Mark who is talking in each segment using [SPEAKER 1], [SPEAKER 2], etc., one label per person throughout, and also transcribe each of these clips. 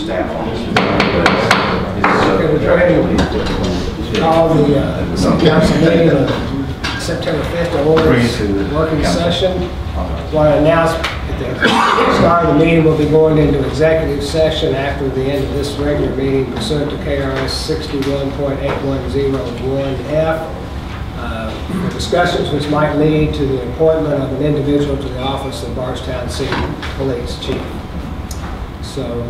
[SPEAKER 1] staff on this.
[SPEAKER 2] Okay, we'll go ahead and call the City Council meeting of September 5th to order, working session. I want to announce at the start of the meeting we'll be going into executive session after the end of this regular meeting pursuant to KRS 61.8101F for discussions which might lead to the appointment of an individual to the office of Bardstown City Police Chief. So,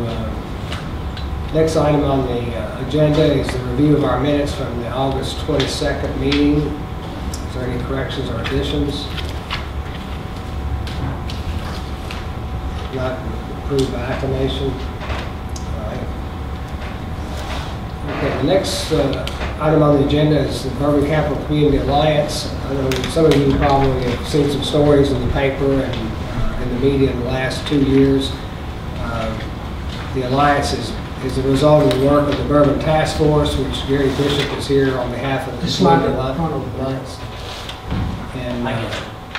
[SPEAKER 2] next item on the agenda is the review of our minutes from the August 22nd meeting. Is there any corrections or additions? Not approved by acclamation. All right. Okay, the next item on the agenda is the Bourbon Capital Community Alliance. I know some of you probably have seen some stories in the paper and in the media in the last 2 years. The Alliance is the result of the work of the Bourbon Task Force, which Gary Bishop is here on behalf of the Community Alliance. And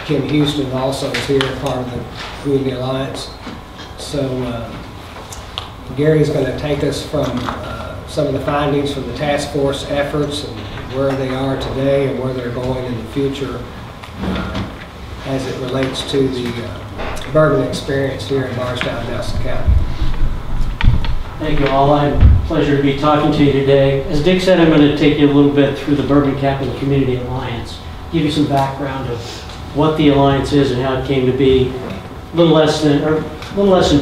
[SPEAKER 2] Kim Houston also is here, part of the Community Alliance. So Gary's going to take us from some of the findings from the task force efforts and where they are today and where they're going in the future as it relates to the bourbon experience here in Bardstown, Nelson County.
[SPEAKER 3] Thank you all. I have a pleasure to be talking to you today. As Dick said, I'm going to take you a little bit through the Bourbon Capital Community Alliance, give you some background of what the Alliance is and how it came to be. A little less than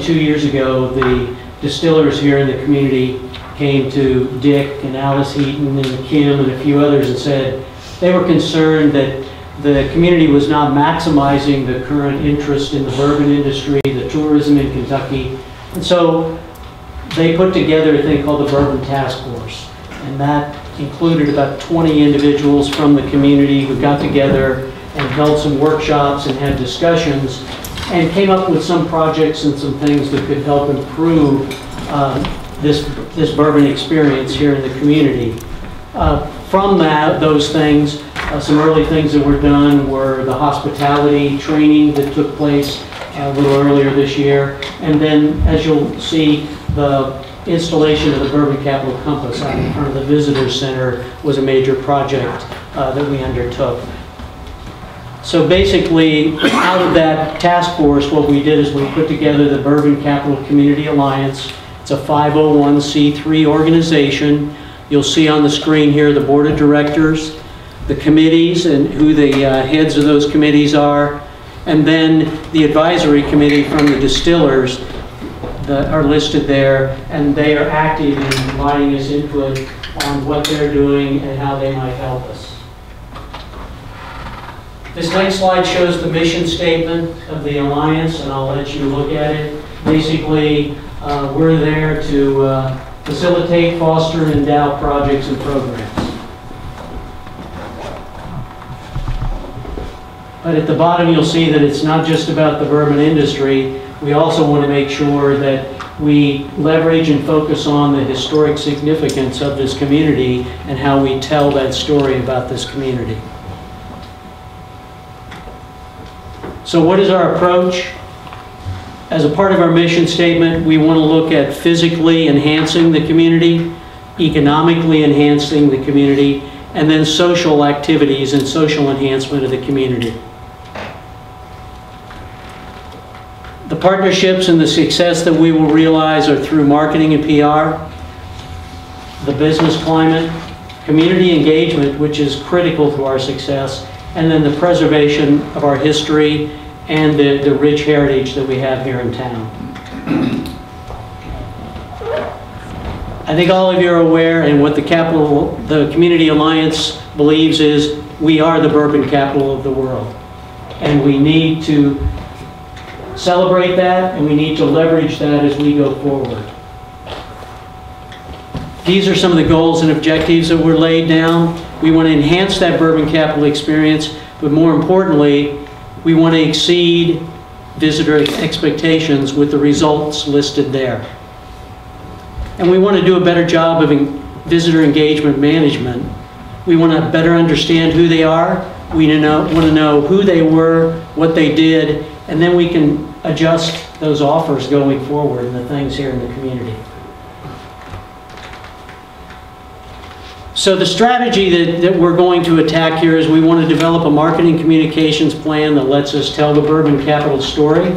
[SPEAKER 3] 2 years ago, the distillers here in the community came to Dick and Alice Heaton and Kim and a few others and said they were concerned that the community was not maximizing the current interest in the bourbon industry, the tourism in Kentucky. And so they put together a thing called the Bourbon Task Force. And that included about 20 individuals from the community who got together and held some workshops and had discussions and came up with some projects and some things that could help improve this bourbon experience here in the community. From those things, some early things that were done were the hospitality training that took place a little earlier this year. And then, as you'll see, the installation of the Bourbon Capital Compass out in front of the Visitor Center was a major project that we undertook. So basically, out of that task force, what we did is we put together the Bourbon Capital Community Alliance. It's a 501c3 organization. You'll see on the screen here the board of directors, the committees and who the heads of those committees are, and then the advisory committee from the distillers that are listed there, and they are active in providing us input on what they're doing and how they might help us. This next slide shows the mission statement of the Alliance, and I'll let you look at it. Basically, we're there to facilitate, foster, and endow projects and programs. But at the bottom, you'll see that it's not just about the bourbon industry. We also want to make sure that we leverage and focus on the historic significance of this community and how we tell that story about this community. So what is our approach? As a part of our mission statement, we want to look at physically enhancing the community, economically enhancing the community, and then social activities and social enhancement of the community. The partnerships and the success that we will realize are through marketing and PR, the business climate, community engagement, which is critical to our success, and then the preservation of our history and the rich heritage that we have here in town. I think all of you are aware, and what the Community Alliance believes is we are the bourbon capital of the world. And we need to celebrate that, and we need to leverage that as we go forward. These are some of the goals and objectives that were laid down. We want to enhance that bourbon capital experience, but more importantly, we want to exceed visitor expectations with the results listed there. And we want to do a better job of visitor engagement management. We want to better understand who they are. We want to know who they were, what they did, and then we can adjust those offers going forward and the things here in the community. So the strategy that we're going to attack here is we want to develop a marketing communications plan that lets us tell the Bourbon Capital story,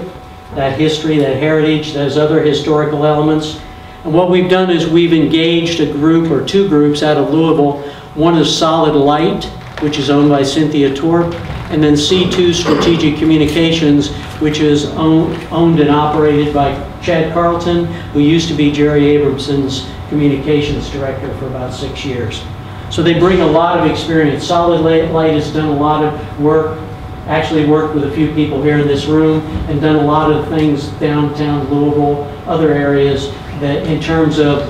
[SPEAKER 3] that history, that heritage, those other historical elements. And what we've done is we've engaged a group or two groups out of Louisville. One is Solid Light, which is owned by Cynthia Torp, and then C2 Strategic Communications, which is owned and operated by Chad Carlton, who used to be Jerry Abramson's communications director for about 6 years. So they bring a lot of experience. Solid Light has done a lot of work, actually worked with a few people here in this room, and done a lot of things downtown Louisville, other areas, that in terms of,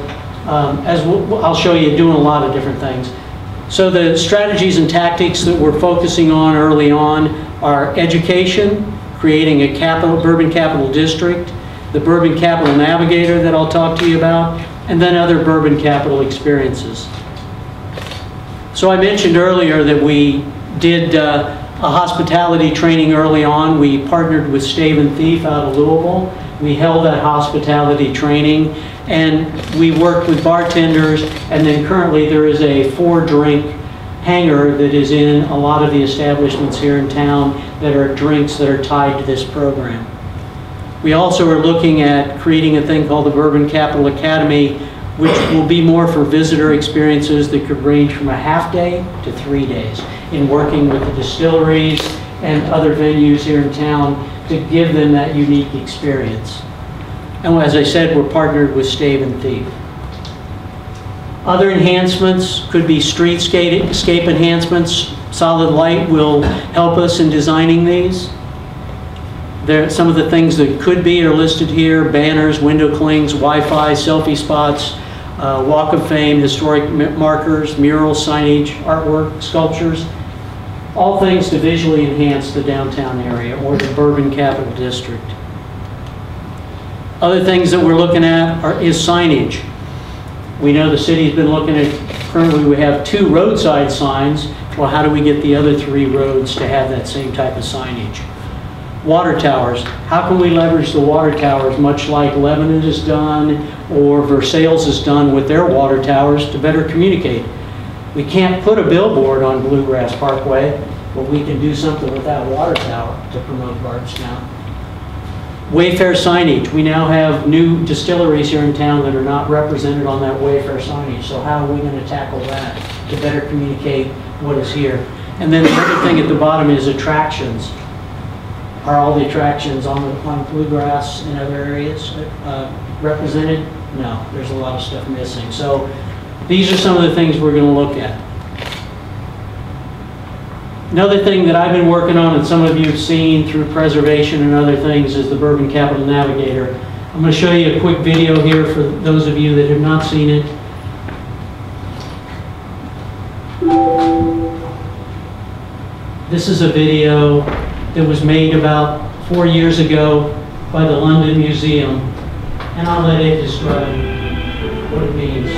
[SPEAKER 3] I'll show you, doing a lot of different things. So the strategies and tactics that we're focusing on early on are education, creating a Bourbon Capital District, the Bourbon Capital Navigator that I'll talk to you about, and then other Bourbon Capital experiences. So I mentioned earlier that we did a hospitality training early on. We partnered with Stave and Thief out of Louisville. We held that hospitality training, and we worked with bartenders, and then currently there is a 4-drink hangar that is in a lot of the establishments here in town that are drinks that are tied to this program. We also are looking at creating a thing called the Bourbon Capital Academy, which will be more for visitor experiences that could range from a half day to 3 days in working with the distilleries and other venues here in town to give them that unique experience. And as I said, we're partnered with Stave and Thief. Other enhancements could be streetscape enhancements. Solid Light will help us in designing these. Some of the things that could be are listed here: banners, window clings, Wi-Fi, selfie spots, Walk of Fame, historic markers, murals, signage, artwork, sculptures, all things to visually enhance the downtown area or the Bourbon Capital District. Other things that we're looking at is signage. We know the city's been looking at, currently we have 2 roadside signs. Well, how do we get the other 3 roads to have that same type of signage? Water towers. How can we leverage the water towers, much like Lebanon has done or Versailles has done with their water towers, to better communicate? We can't put a billboard on Bluegrass Parkway, but we can do something with that water tower to promote Bardstown. Wayfair signage. We now have new distilleries here in town that are not represented on that Wayfair signage. So how are we going to tackle that to better communicate what is here? And then the other thing at the bottom is attractions. Are all the attractions on Bluegrass and other areas represented? No, there's a lot of stuff missing. So these are some of the things we're going to look at. Another thing that I've been working on, and some of you have seen through preservation and other things, is the Bourbon Capital Navigator. I'm going to show you a quick video here for those of you that have not seen it. This is a video that was made about 4 years ago by the London Museum, and I'll let it describe what it means.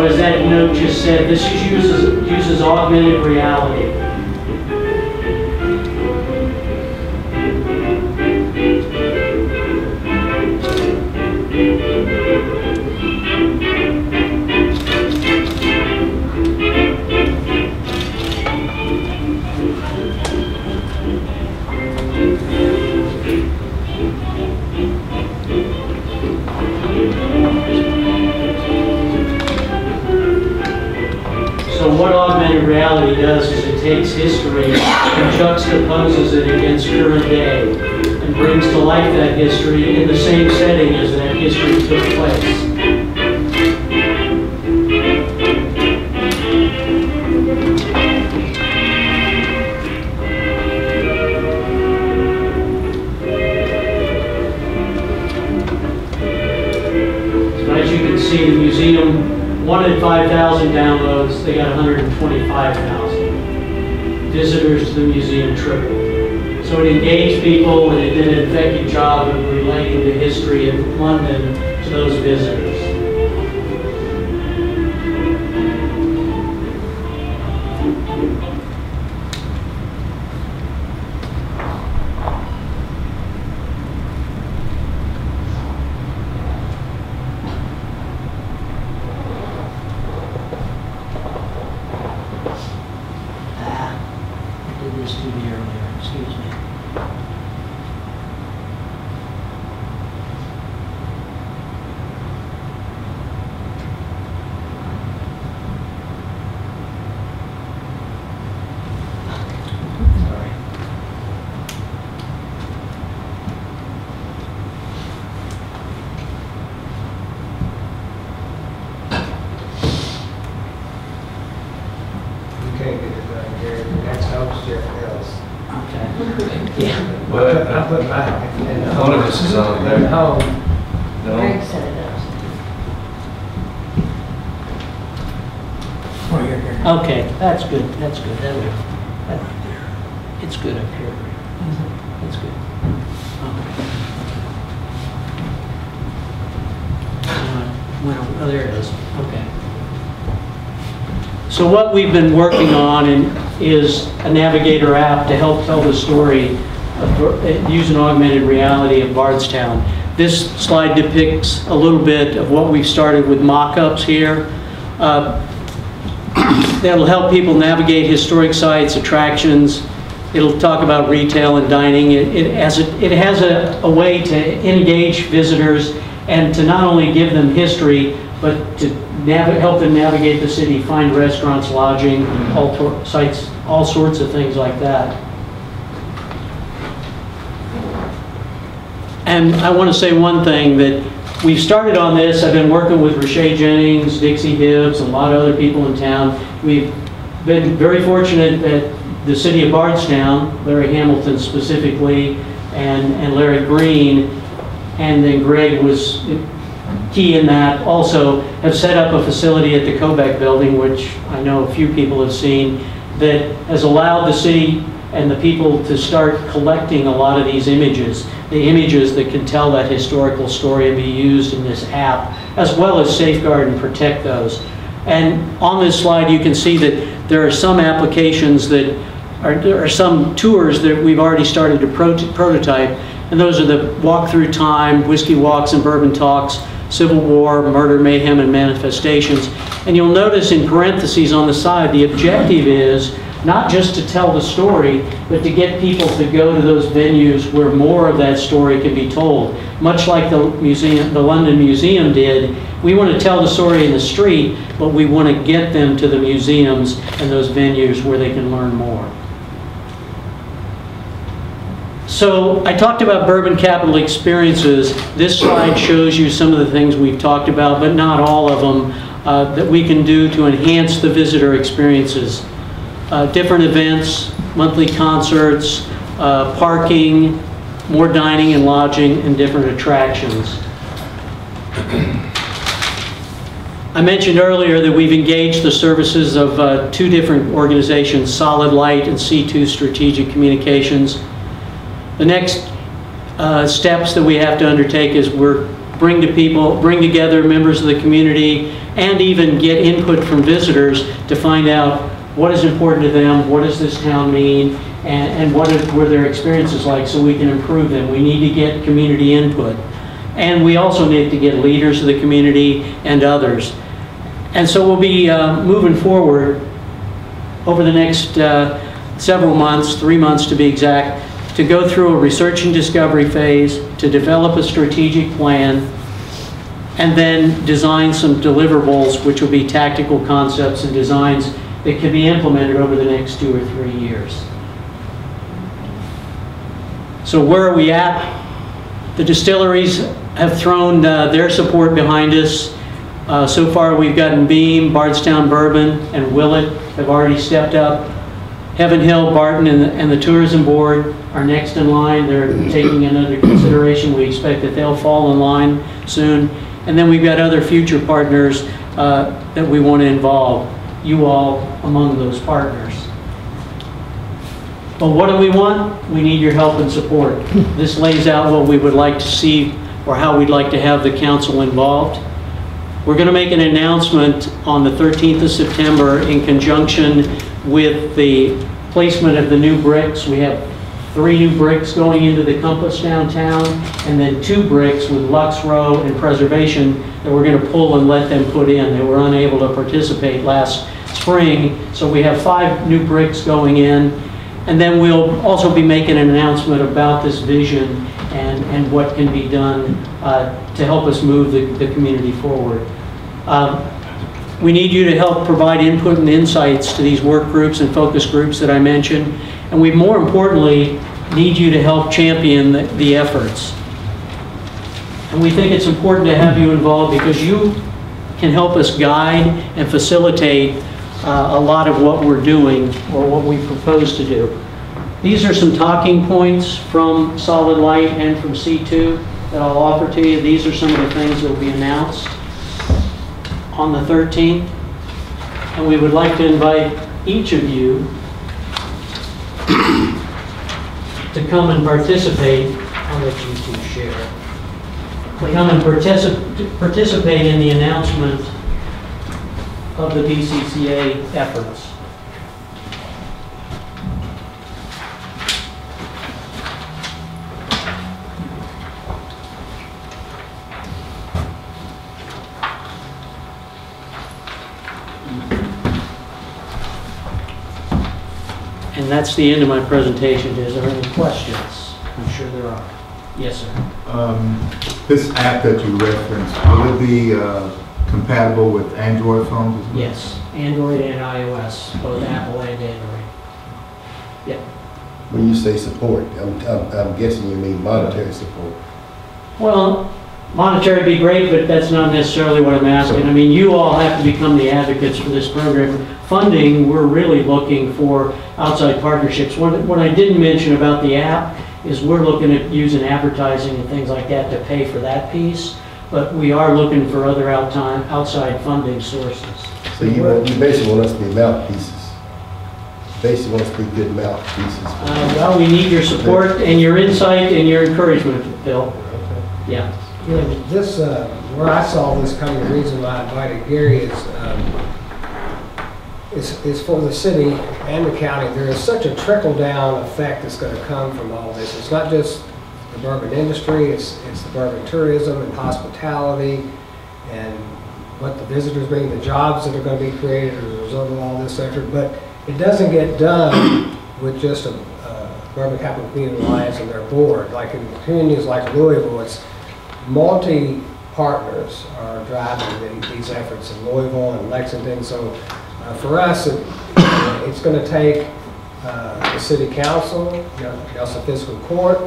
[SPEAKER 3] As that note just said, this uses augmented reality. So what augmented reality does is it takes history and juxtaposes it against current day and brings to life that history in the same setting as that history took place. So as you can see, the museum wanted 5,000 downloads, they got 125,000. Visitors to the museum tripled. So it engaged people and it did an effective job of relating the history of London to those visitors. I did this too earlier, excuse me. Sorry.
[SPEAKER 2] You can't get it done here. The next house, Jeff Hills.
[SPEAKER 3] Okay. Yeah.
[SPEAKER 2] I put my, in the home.
[SPEAKER 1] One of us is on
[SPEAKER 2] In the
[SPEAKER 1] there.
[SPEAKER 2] home.
[SPEAKER 1] No?
[SPEAKER 4] Greg set it up.
[SPEAKER 3] Okay, that's good, that's good. It's good up here. It's good. Well, oh, there it is. Okay. So what we've been working on is a Navigator app to help tell the story of using augmented reality of Bardstown. This slide depicts a little bit of what we've started with mock-ups here. That'll help people navigate historic sites, attractions. It'll talk about retail and dining. It has a way to engage visitors and to not only give them history, but to help them navigate the city, find restaurants, lodging, sites, all sorts of things like that. And I want to say one thing, that we've started on this. I've been working with Rashay Jennings, Dixie Hibbs, and a lot of other people in town. We've been very fortunate that the city of Bardstown, Larry Hamilton specifically, and Larry Green, and then Greg was key in that, also have set up a facility at the Kobeck building, which I know a few people have seen, that has allowed the city and the people to start collecting a lot of these images, the images that can tell that historical story and be used in this app, as well as safeguard and protect those. And on this slide you can see that there are some applications that there are some tours that we've already started to prototype, and those are the Walk Through Time, Whiskey Walks and Bourbon Talks, Civil War, Murder, Mayhem, and Manifestations. And you'll notice in parentheses on the side, the objective is not just to tell the story, but to get people to go to those venues where more of that story can be told. Much like the London Museum did, we want to tell the story in the street, but we want to get them to the museums and those venues where they can learn more. So I talked about Bourbon Capital experiences. This slide shows you some of the things we've talked about, but not all of them, that we can do to enhance the visitor experiences. Different events, monthly concerts, parking, more dining and lodging, and different attractions. I mentioned earlier that we've engaged the services of two different organizations, Solid Light and C2 Strategic Communications. The next steps that we have to undertake is bring together members of the community and even get input from visitors to find out what is important to them, what does this town mean, and what were their experiences like, so we can improve them. We need to get community input. And we also need to get leaders of the community and others. And so we'll be moving forward over the next several months, 3 months to be exact, to go through a research and discovery phase, to develop a strategic plan, and then design some deliverables, which will be tactical concepts and designs that can be implemented over the next 2 or 3 years. So where are we at? The distilleries have thrown their support behind us. So far we've gotten Beam, Bardstown Bourbon, and Willett have already stepped up. Heaven Hill, Barton, and the Tourism Board are next in line. They're taking it under consideration. We expect that they'll fall in line soon. And then we've got other future partners that we want to involve. You all among those partners. But what do we want? We need your help and support. This lays out what we would like to see or how we'd like to have the council involved. We're going to make an announcement on the 13th of September in conjunction with the placement of the new bricks. We have 3 new bricks going into the compass downtown, and then 2 bricks with Lux Row and Preservation that we're going to pull and let them put in. They were unable to participate last spring, so we have 5 new bricks going in. And then we'll also be making an announcement about this vision and what can be done to help us move the community forward. We need you to help provide input and insights to these work groups and focus groups that I mentioned. And we, more importantly, need you to help champion the efforts. And we think it's important to have you involved because you can help us guide and facilitate a lot of what we're doing or what we propose to do. These are some talking points from Solid Light and from C2 that I'll offer to you. These are some of the things that will be announced on the 13th. And we would like to invite each of you to come and participate. I'll let you two share. Come and participate in the announcement of the BCCA efforts. And that's the end of my presentation. Is there any questions? I'm sure there are. Yes, sir.
[SPEAKER 1] This app that you referenced, will it be compatible with Android phones as well?
[SPEAKER 3] Yes, Android and iOS, both Apple and Android. Yep.
[SPEAKER 4] When you say support, I'm guessing you mean monetary support.
[SPEAKER 3] Well, monetary would be great, but that's not necessarily what I'm asking. I mean, you all have to become the advocates for this program. Funding, we're really looking for outside partnerships. What I didn't mention about the app is we're looking at using advertising and things like that to pay for that piece, but we are looking for other outside funding sources.
[SPEAKER 4] So you basically want us to be mouthpieces. Basically want us to be good mouthpieces.
[SPEAKER 3] Well, we need your support and your insight and your encouragement, Bill.
[SPEAKER 4] Okay.
[SPEAKER 3] Yeah.
[SPEAKER 2] You know, this, where I saw this coming, the reason why I invited Gary is for the city and the county. There is such a trickle-down effect that's going to come from all this. It's not just the bourbon industry, it's the bourbon tourism and hospitality and what the visitors bring, the jobs that are going to be created as a result of all this effort. But it doesn't get done with just a Bourbon Capital Community Alliance and their board. Like in communities like Louisville, it's multi-partners are driving these efforts in Louisville and Lexington. So for us, it's going to take the city council, Nelson Fiscal Court,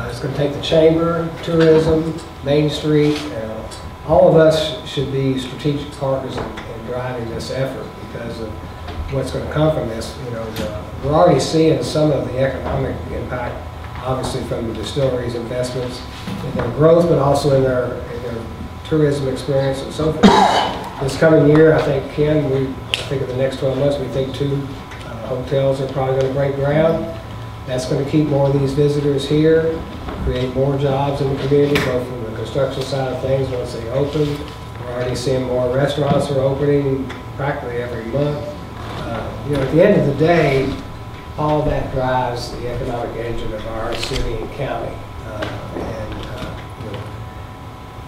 [SPEAKER 2] it's going to take the chamber, tourism, Main Street. All of us should be strategic partners in driving this effort because of what's going to come from this. We're already seeing some of the economic impact, obviously from the distilleries' investments in their growth, but also in their tourism experience and so forth. This coming year, I think, Ken, I think in the next 12 months, we think 2 hotels are probably going to break ground. That's going to keep more of these visitors here, create more jobs in the community, both from the construction side of things once they open. We're already seeing more restaurants are opening practically every month. At the end of the day, all that drives the economic engine of our city and county.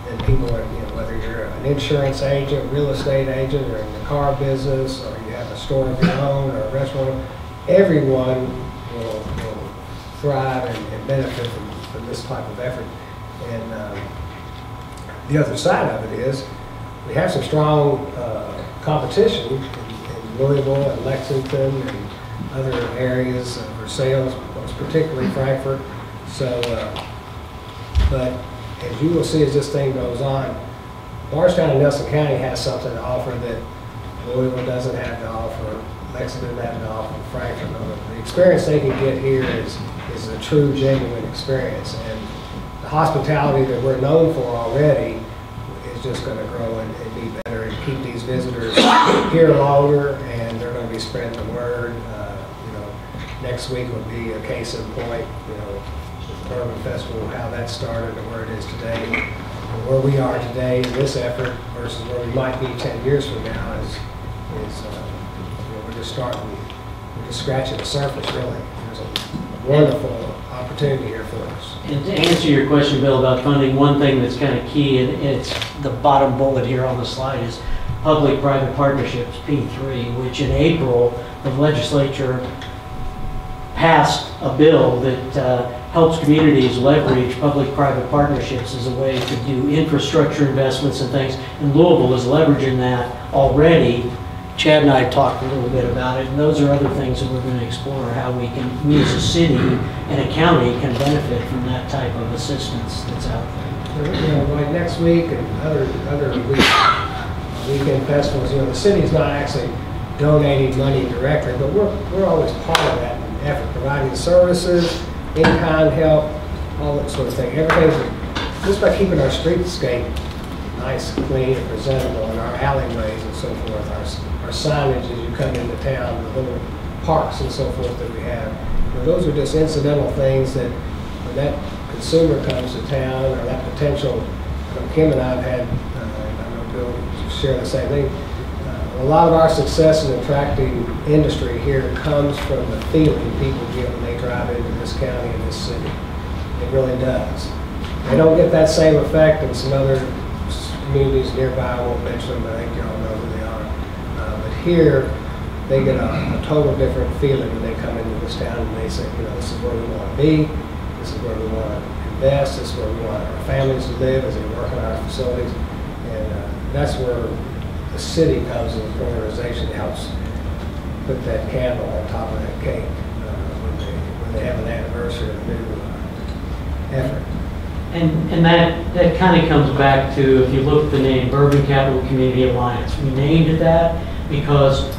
[SPEAKER 2] And people are, whether you're an insurance agent, real estate agent, or in the car business, or you have a store of your own, or a restaurant, everyone will thrive and benefit from this type of effort. And the other side of it is we have some strong competition in Louisville and Lexington and other areas for sales, particularly Frankfurt. So, but as you will see as this thing goes on, Bardstown and Nelson County has something to offer that Louisville doesn't have to offer, Lexington doesn't have to offer, Frankfurt. The experience they can get here is a true, genuine experience. And the hospitality that we're known for already is just going to grow and be better and keep these visitors here longer, and they're going to be spreading the word. Next week will be a case in point, you know, with the Bourbon Festival, how that started and where it is today. And where we are today in this effort versus where we might be 10 years from now is you know, we're just scratching the surface, really. There's a wonderful opportunity here for us.
[SPEAKER 3] And to answer your question, Bill, about funding, one thing that's kind of key, and it's the bottom bullet here on the slide, is public-private partnerships, P3, which in April, the legislature passed a bill that helps communities leverage public-private partnerships as a way to do infrastructure investments and things. And Louisville is leveraging that already. Chad and I talked a little bit about it, and those are other things that we're going to explore, how we can, we as a city and a county can benefit from that type of assistance that's out there.
[SPEAKER 2] You know, like next week and other weekend festivals, you know, the city's not actually donating money directly, but we're always part of that effort, providing services, in-kind help, all that sort of thing. Everything's just by keeping our streetscape nice, clean, and presentable, and our alleyways and so forth, our signage as you come into town, the little parks and so forth that we have. You know, those are just incidental things that when that consumer comes to town, or that potential, you know, Kim and I have had, and I know Bill share the same thing, a lot of our success in attracting industry here comes from the feeling people get when they drive into this county and this city. It really does. They don't get that same effect in some other communities nearby. I won't mention them, but I think you all know who they are. But here, they get a total different feeling when they come into this town and they say, you know, this is where we want to be, this is where we want to invest, this is where we want our families to live as they work in our facilities. And that's where the city comes as an organization that helps put that candle on top of that cake when they have an anniversary of a new effort.
[SPEAKER 3] And that kind of comes back to, if you look at the name, Bourbon Capital Community Alliance. We named it that because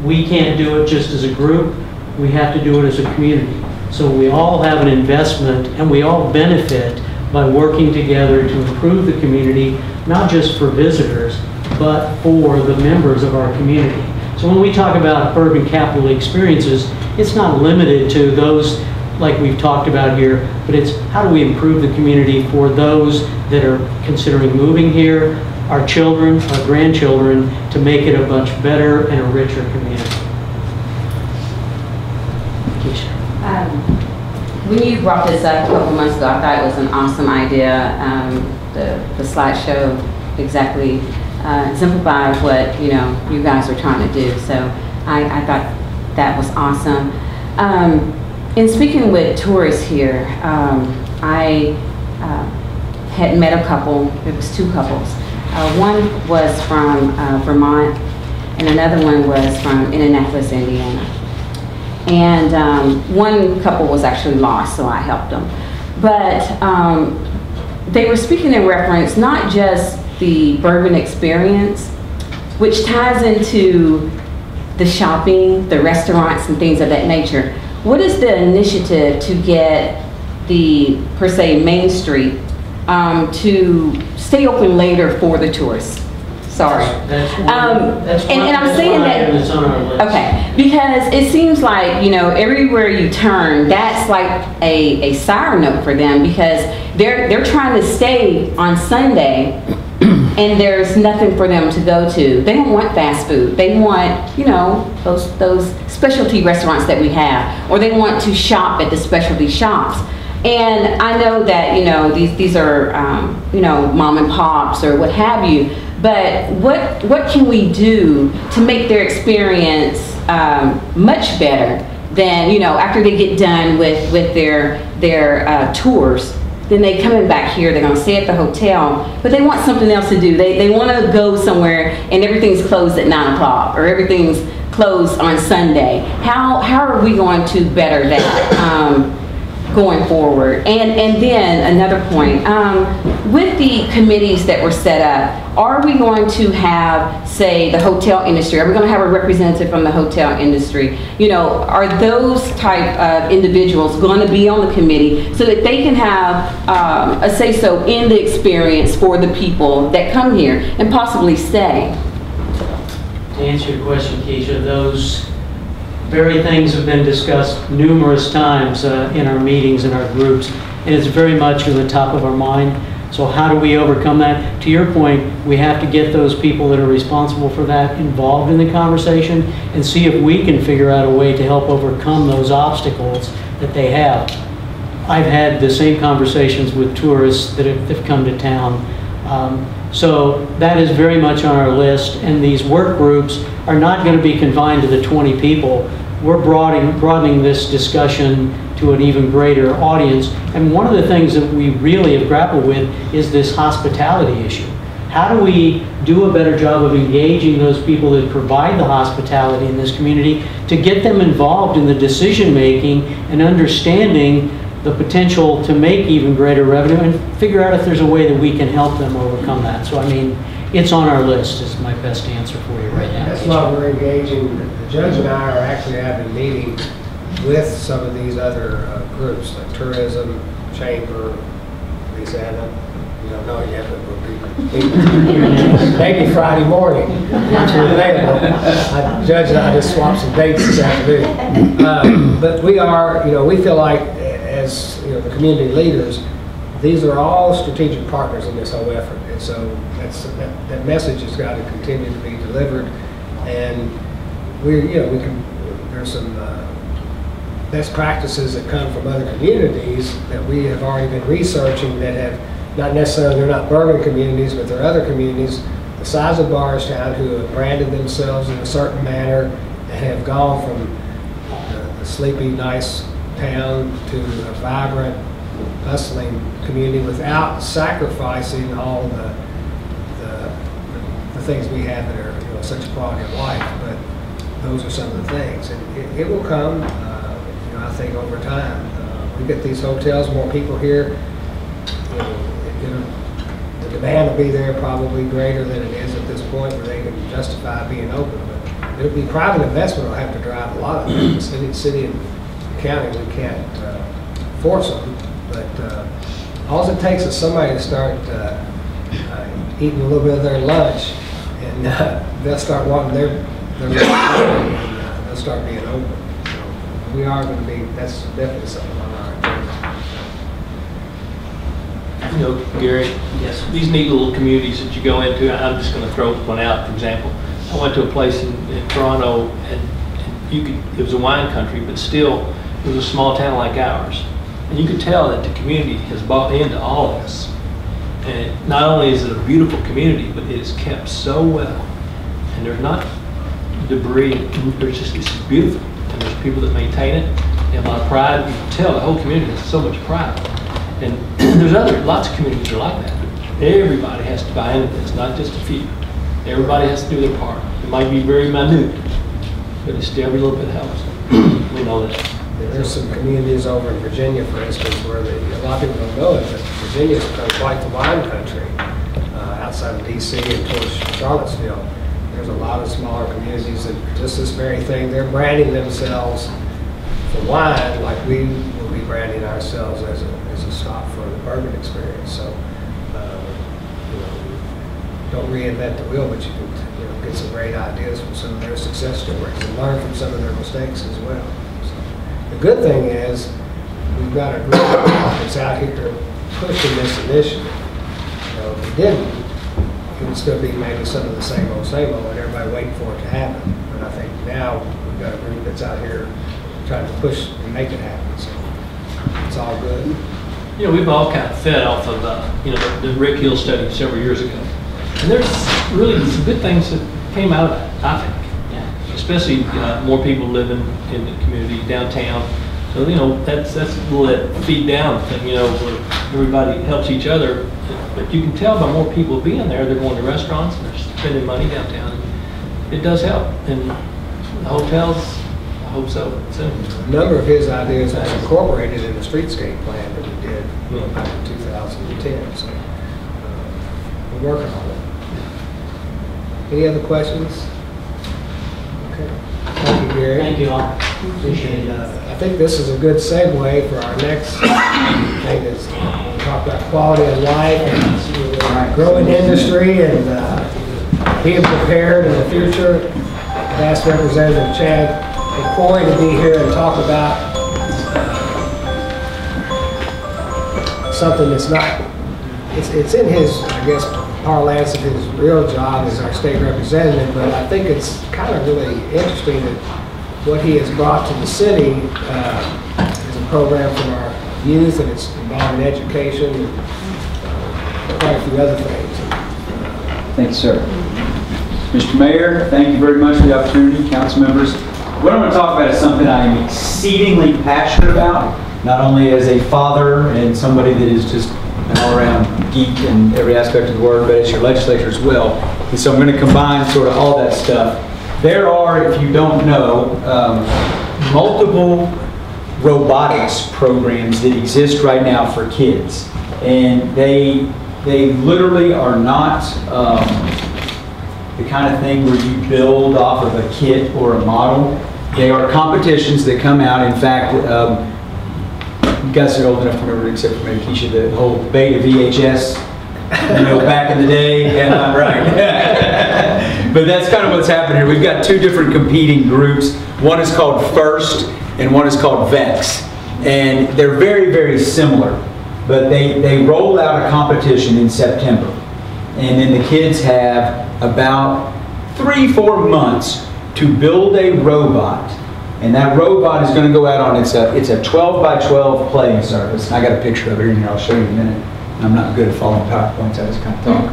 [SPEAKER 3] we can't do it just as a group. We have to do it as a community. So we all have an investment and we all benefit by working together to improve the community, not just for visitors, but for the members of our community. So when we talk about Bourbon Capital Experiences, it's not limited to those like we've talked about here, but it's how do we improve the community for those that are considering moving here, our children, our grandchildren, to make it a much better and a richer community.
[SPEAKER 5] When you brought this up a couple months ago, I thought it was an awesome idea. The slideshow exactly exemplified what you guys were trying to do. So I thought that was awesome. In speaking with tourists here, I had met a couple. It was two couples. One was from Vermont, and another one was from Indianapolis, Indiana. And one couple was actually lost, so I helped them. But they were speaking in reference not just the bourbon experience, which ties into the shopping, the restaurants, and things of that nature. What is the initiative to get the, per se, Main Street to stay open later for the tourists? Sorry.
[SPEAKER 3] That's one,
[SPEAKER 5] and I'm saying that,
[SPEAKER 3] that's on our list.
[SPEAKER 5] Okay, because it seems like, everywhere you turn, that's like a siren note for them, because they're trying to stay on Sunday and there's nothing for them to go to. They don't want fast food. They want, those specialty restaurants that we have, or they want to shop at the specialty shops. And I know that, these are, mom and pops or what have you, but what can we do to make their experience much better than, after they get done with their tours? Then they coming back here, they're gonna stay at the hotel, but they want something else to do. They wanna go somewhere and everything's closed at 9 o'clock or everything's closed on Sunday. How are we going to better that going forward? And then another point, with the committees that were set up, are we going to have, say, the hotel industry? Are we going to have a representative from the hotel industry? Are those type of individuals going to be on the committee so that they can have a say-so in the experience for the people that come here and possibly stay?
[SPEAKER 3] To answer your question, Keisha, those very things have been discussed numerous times in our meetings, in our groups, and it's very much on the top of our mind. So how do we overcome that? To your point, we have to get those people that are responsible for that involved in the conversation and see if we can figure out a way to help overcome those obstacles that they have. I've had the same conversations with tourists that have come to town. So that is very much on our list, and these work groups are not going to be confined to the 20 people. We're broadening this discussion to an even greater audience. And one of the things that we really have grappled with is this hospitality issue. How do we do a better job of engaging those people that provide the hospitality in this community to get them involved in the decision making and understanding the potential to make even greater revenue, and figure out if there's a way that we can help them overcome that. So I mean, it's on our list is my best answer for you right now.
[SPEAKER 2] That's why we're engaging. The judge and I are actually having meetings with some of these other groups, like tourism, chamber, Louisiana. You don't know yet, but we'll be maybe Friday morning. Judge and I just swapped some dates this afternoon. But we are, we feel like, as the community leaders, these are all strategic partners in this whole effort, and so that message has got to continue to be delivered. And there's some best practices that come from other communities that we have already been researching that have not necessarily, they're not Bourbon communities, but they're other communities the size of Bardstown who have branded themselves in a certain manner and have gone from the sleepy, nice town to a vibrant, bustling community without sacrificing all the things we have that are such a quality of life. But those are some of the things, and it will come. I think over time, we get these hotels, more people here. The demand will be there probably greater than it is at this point, where they can justify being open. But it'll be private investment will have to drive a lot of things. City and county, we can't force them, but all it takes is somebody to start eating a little bit of their lunch, and they'll start wanting their lunch, and they'll start being open. So we are going to be, that's definitely something on our agenda.
[SPEAKER 6] Gary,
[SPEAKER 3] Yes.
[SPEAKER 6] these neat little communities that you go into, I'm just going to throw one out, for example. I went to a place in Toronto, and it was a wine country, but still, it was a small town like ours. And you could tell that the community has bought into all of this. And not only is it a beautiful community, but it is kept so well. And there's not debris, it's beautiful. And there's people that maintain it. They have a lot of pride. You can tell the whole community has so much pride. And there's lots of communities that are like that. Everybody has to buy into this, not just a few. Everybody has to do their part. It might be very minute, but it's still every little bit helps. We know that.
[SPEAKER 2] There's some communities over in Virginia, for instance, where a lot of people don't know it, but Virginia's become quite the wine country. Outside of D.C. and towards Charlottesville, there's a lot of smaller communities that just this very thing, they're branding themselves for wine like we will be branding ourselves as a stop for the bourbon experience. So, don't reinvent the wheel, but you can get some great ideas from some of their success stories and learn from some of their mistakes as well. The good thing is we've got a group that's out here pushing this initiative. If we didn't, it would still be maybe some of the same old, and everybody waiting for it to happen. But I think now we've got a group that's out here trying to push and make it happen. So it's all good.
[SPEAKER 6] We've all kind of fed off of the Rick Hill study several years ago. And there's really some good things that came out of that, I think. Especially more people living in the community downtown. So that's a little that feed down thing, where everybody helps each other. But you can tell by more people being there, they're going to restaurants and they're spending money downtown. It does help. And the hotels, I hope so soon.
[SPEAKER 2] A number of his ideas was incorporated in the streetscape plan that we did back in 2010. So we're working on it. Any other questions? Okay. Thank you, Gary.
[SPEAKER 3] Thank you all. Appreciate it.
[SPEAKER 2] I think this is a good segue for our next thing is we'll talk about quality of life and growing industry and being prepared in the future. I've asked Representative Chad Corey to be here and talk about something that's not, it's in his, I guess, parlance of his real job as our state representative, but I think it's kind of really interesting that what he has brought to the city is a program for our youth, and it's involved in education and quite a few other things.
[SPEAKER 7] Thank you, sir. Mr. Mayor, thank you very much for the opportunity. Council members, what I'm going to talk about is something I am exceedingly passionate about, not only as a father and somebody that is just an all-around geek in every aspect of the word, but as your legislator as well. And so I'm going to combine sort of all that stuff. There are, if you don't know, multiple robotics programs that exist right now for kids. And they literally are not the kind of thing where you build off of a kit or a model. They are competitions that come out. In fact, you guys are old enough to remember, except for maybe Keisha, the whole beta VHS, you know, back in the day. Yeah, right. But that's kind of what's happening here. We've got two different competing groups. One is called FIRST and one is called VEX. And they're very, very similar. But they roll out a competition in September. And then the kids have about 3-4 months to build a robot. And that robot is going to go out on, it's a 12 by 12 playing surface. I got a picture of it in here, I'll show you in a minute. I'm not good at following PowerPoints, I just kind of talk.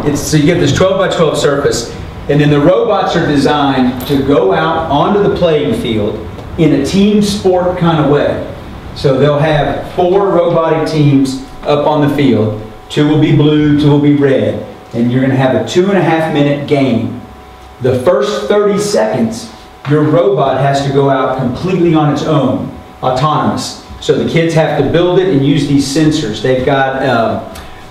[SPEAKER 7] But so you get this 12 by 12 surface, and then the robots are designed to go out onto the playing field in a team sport kind of way. So they'll have 4 robotic teams up on the field. 2 will be blue, 2 will be red. And you're going to have a 2.5-minute game. The first 30 seconds, your robot has to go out completely on its own, autonomous. So the kids have to build it and use these sensors. They've got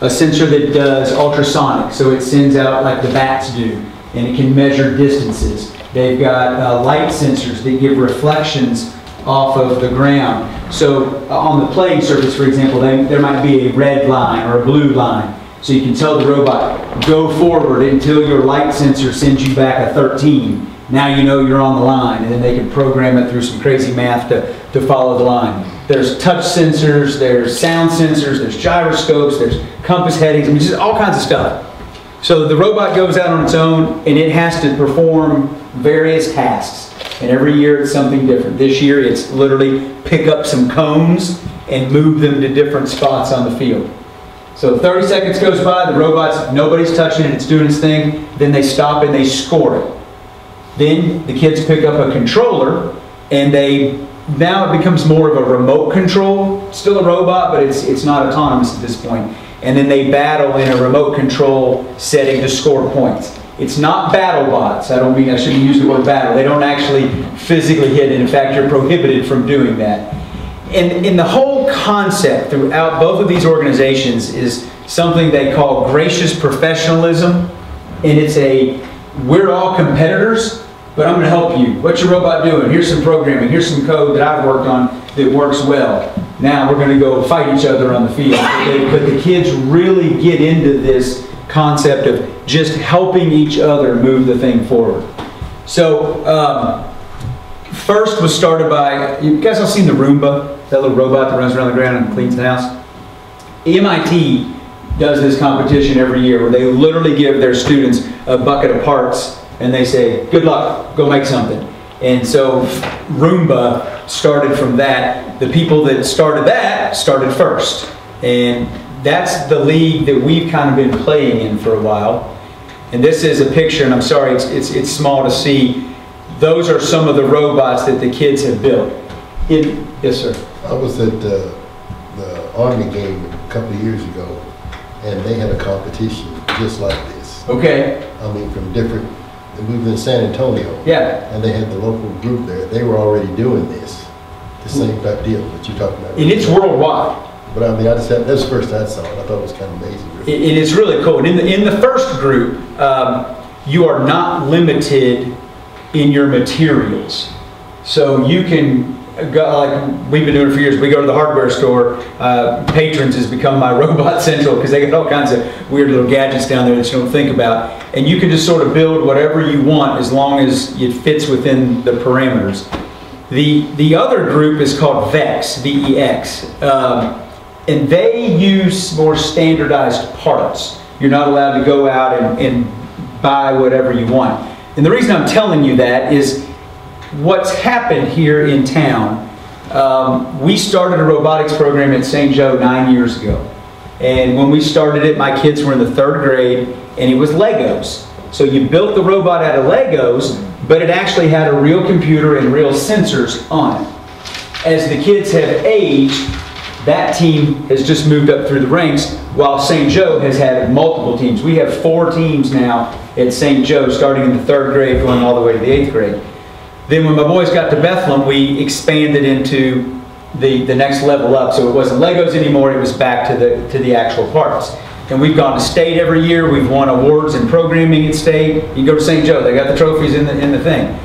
[SPEAKER 7] a sensor that does ultrasonic, so it sends out like the bats do, and it can measure distances. They've got light sensors that give reflections off of the ground. So on the playing surface, for example, there might be a red line or a blue line. So you can tell the robot, go forward until your light sensor sends you back a 13. Now you know you're on the line, and then they can program it through some crazy math to follow the line. There's touch sensors, there's sound sensors, there's gyroscopes, there's compass headings, I mean, just all kinds of stuff. So the robot goes out on its own, and it has to perform various tasks. And every year it's something different. This year it's literally pick up some cones and move them to different spots on the field. So 30 seconds goes by, the robot's, nobody's touching it, it's doing its thing, then they stop and they score it. Then the kids pick up a controller, and now it becomes more of a remote control, still a robot, but it's not autonomous at this point. And then they battle in a remote control setting to score points. It's not battle bots. I shouldn't use the word battle. They don't actually physically hit it. In fact, you're prohibited from doing that. And the whole concept throughout both of these organizations is something they call gracious professionalism. And it's we're all competitors, but I'm going to help you. What's your robot doing? Here's some programming. Here's some code that I've worked on that works well. Now we're going to go fight each other on the field. But the kids really get into this concept of just helping each other move the thing forward. So first was started by, you guys all seen the Roomba, that little robot that runs around the ground and cleans the house? MIT does this competition every year where they literally give their students a bucket of parts and they say, good luck, go make something. And so Roomba started from that. The people that started that started first. And that's the league that we've kind of been playing in for a while. And this is a picture, and I'm sorry, it's small to see. Those are some of the robots that the kids have built. Yes, sir.
[SPEAKER 4] I was at the Army game a couple of years ago, and they had a competition just like this.
[SPEAKER 7] Okay.
[SPEAKER 4] I mean, from different, we were in San Antonio. Yeah. And they had the local group there. They were already doing this. The same type deal that you're talking about.
[SPEAKER 7] And it's worldwide.
[SPEAKER 4] But I mean, that's the first I saw it. I thought it was kind of amazing. Really.
[SPEAKER 7] It is really cool. And in the first group, you are not limited in your materials. So you can, like we've been doing it for years. We go to the hardware store. Patrons has become my robot central because they got all kinds of weird little gadgets down there that you don't think about. And you can just sort of build whatever you want as long as it fits within the parameters. The other group is called VEX, V-E-X. And they use more standardized parts. You're not allowed to go out and buy whatever you want. And the reason I'm telling you that is what's happened here in town. We started a robotics program at St. Joe 9 years ago. And when we started it, my kids were in the 3rd grade, and it was Legos. So you built the robot out of Legos, but it actually had a real computer and real sensors on it. As the kids have aged, that team has just moved up through the ranks, while St. Joe has had multiple teams. We have 4 teams now at St. Joe, starting in the 3rd grade, going all the way to the 8th grade. Then when my boys got to Bethlehem, we expanded into the next level up. So it wasn't Legos anymore, it was back to the actual parts. And we've gone to state every year, we've won awards in programming at state. You can go to St. Joe, they got the trophies in the thing.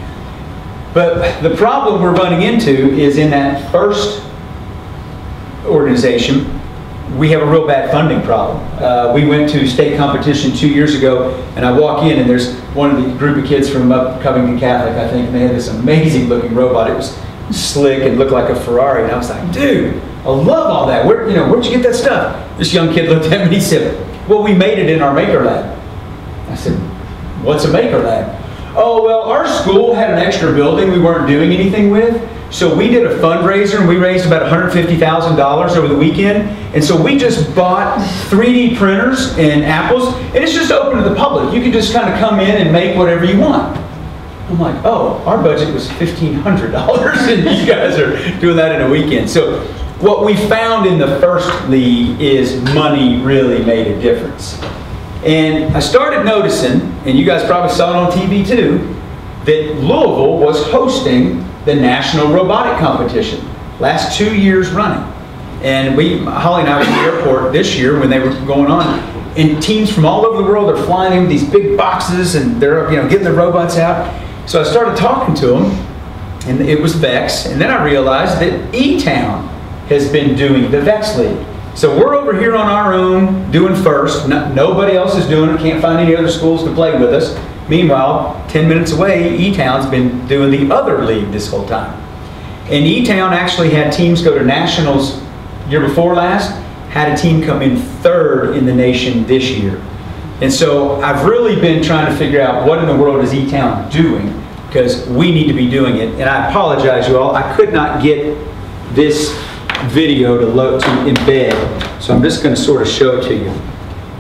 [SPEAKER 7] But the problem we're running into is in that first organization, we have a real bad funding problem. We went to state competition 2 years ago, and I walk in and there's one of the group of kids from up Covington Catholic, I think, and they had this amazing looking robot. It was slick and looked like a Ferrari, and I was like, dude, I love all that. Where'd you get that stuff? This young kid looked at me and he said, well, we made it in our Maker Lab. I said, what's a Maker Lab? Oh, well, our school had an extra building we weren't doing anything with. So we did a fundraiser and we raised about $150,000 over the weekend. And so we just bought 3D printers and apples, and it's just open to the public. You can just kind of come in and make whatever you want. I'm like, oh, our budget was $1,500 and you guys are doing that in a weekend. So what we found in the first league is money really made a difference. And I started noticing, and you guys probably saw it on TV too, that Louisville was hosting the National Robotic Competition, last 2 years running. And Holly and I were at the airport this year when they were going on, and teams from all over the world are flying in with these big boxes and they're getting their robots out. So I started talking to them, and it was VEX, and then I realized that E-Town has been doing the VEX League. So we're over here on our own doing first. Nobody else is doing it, can't find any other schools to play with us. Meanwhile, 10 minutes away, E-Town's been doing the other league this whole time. And E-Town actually had teams go to nationals year before last, had a team come in 3rd in the nation this year. And so I've really been trying to figure out what in the world is E-Town doing, because we need to be doing it. And I apologize, you all, I could not get this video to embed, so I'm just going to sort of show it to you.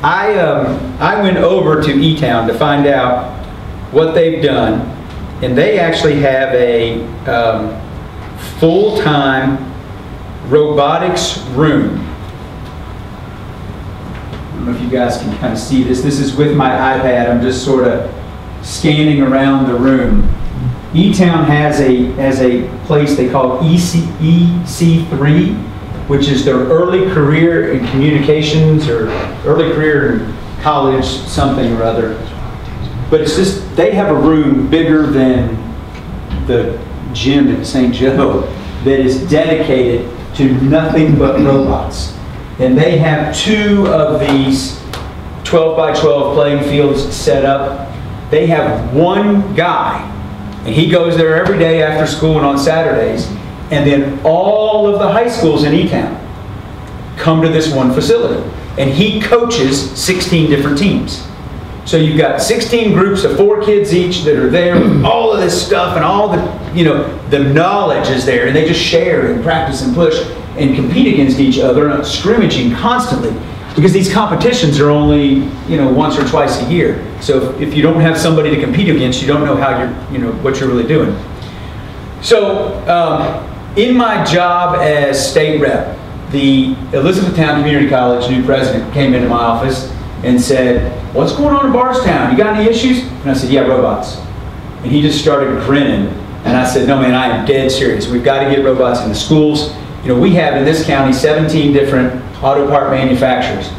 [SPEAKER 7] I went over to E-Town to find out what they've done, and they actually have a full-time robotics room. I don't know if you guys can kind of see this. This is with my iPad. I'm just sort of scanning around the room. E-Town has a place they call EC3, which is their early career in communications or early career in college something or other. But it's just, they have a room bigger than the gym at St. Joe that is dedicated to nothing but robots. And they have 2 of these 12 by 12 playing fields set up. They have one guy, and he goes there every day after school and on Saturdays, and then all of the high schools in E-Town come to this one facility. And he coaches 16 different teams. So you've got 16 groups of 4 kids each that are there with all of this stuff, and all the, the knowledge is there, and they just share and practice and push and compete against each other, scrimmaging constantly, because these competitions are only, once or twice a year. So if you don't have somebody to compete against, you don't know how what you're really doing. So in my job as state rep, the Elizabethtown Community College new president came into my office and said, what's going on in Bardstown? You got any issues? And I said, yeah, robots. And he just started grinning. And I said, no, man, I am dead serious. We've got to get robots in the schools. We have in this county 17 different auto part manufacturers.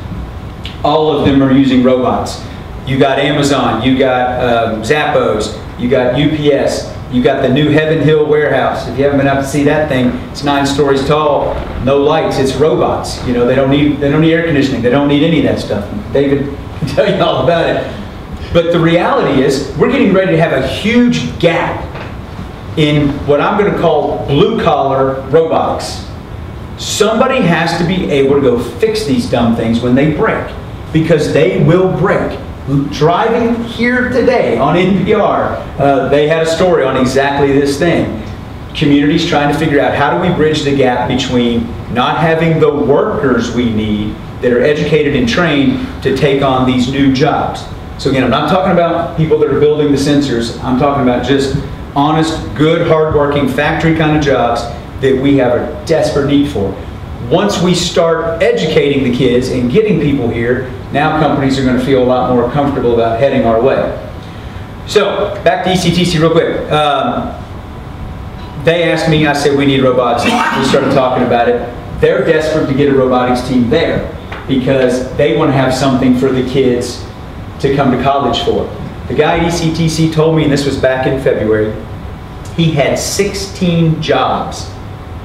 [SPEAKER 7] All of them are using robots. You got Amazon, you got Zappos, you got UPS. You got the new Heaven Hill warehouse. If you haven't been out to see that thing, it's 9 stories tall, no lights, it's robots. You know, they don't need air conditioning, they don't need any of that stuff. David can tell you all about it. But the reality is, we're getting ready to have a huge gap in what I'm going to call blue-collar robotics. Somebody has to be able to go fix these dumb things when they break, because they will break. Driving here today on NPR, they had a story on exactly this thing. Communities trying to figure out how do we bridge the gap between not having the workers we need that are educated and trained to take on these new jobs. So again, I'm not talking about people that are building the sensors. I'm talking about just honest, good, hardworking, factory kind of jobs that we have a desperate need for. Once we start educating the kids and getting people here, now companies are going to feel a lot more comfortable about heading our way. So, back to ECTC real quick. They asked me, I said we need robotics. We started talking about it. They're desperate to get a robotics team there because they want to have something for the kids to come to college for. The guy at ECTC told me, and this was back in February, he had 16 jobs.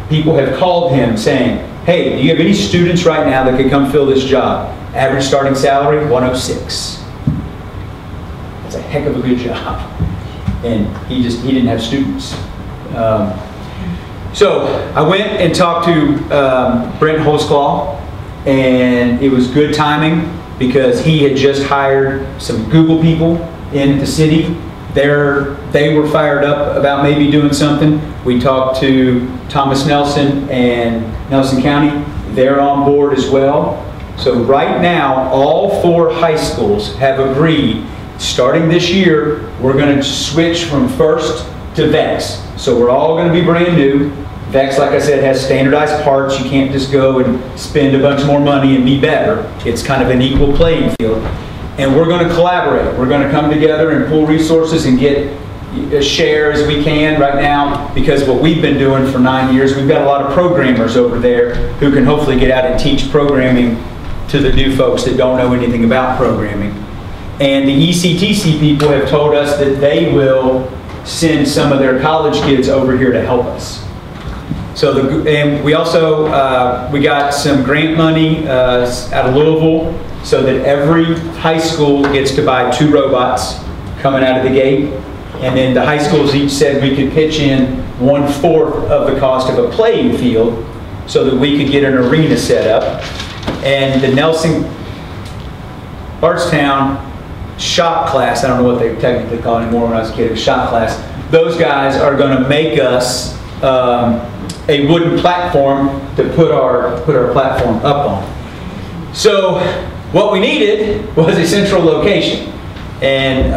[SPEAKER 7] People have called him saying, hey, do you have any students right now that could come fill this job? Average starting salary, $106. That's a heck of a good job. And he didn't have students. So I went and talked to Brent Holzclaw, and it was good timing because he had just hired some Google people in the city. They were fired up about maybe doing something. We talked to Thomas Nelson and Nelson County. They're on board as well. So right now, all 4 high schools have agreed, starting this year, we're going to switch from FIRST to VEX. So we're all going to be brand new. VEX, like I said, has standardized parts. You can't just go and spend a bunch more money and be better. It's kind of an equal playing field. And we're going to collaborate. We're going to come together and pool resources and get as share as we can right now, because what we've been doing for 9 years, we've got a lot of programmers over there who can hopefully get out and teach programming to the new folks that don't know anything about programming. And the ECTC people have told us that they will send some of their college kids over here to help us. So and we also we got some grant money out of Louisville, so that every high school gets to buy 2 robots coming out of the gate. And then the high schools each said we could pitch in 1/4 of the cost of a playing field so that we could get an arena set up. And the Bardstown shop class, I don't know what they technically call it anymore, when I was a kid, it was shop class. Those guys are going to make us a wooden platform to put our platform up on. So what we needed was a central location. And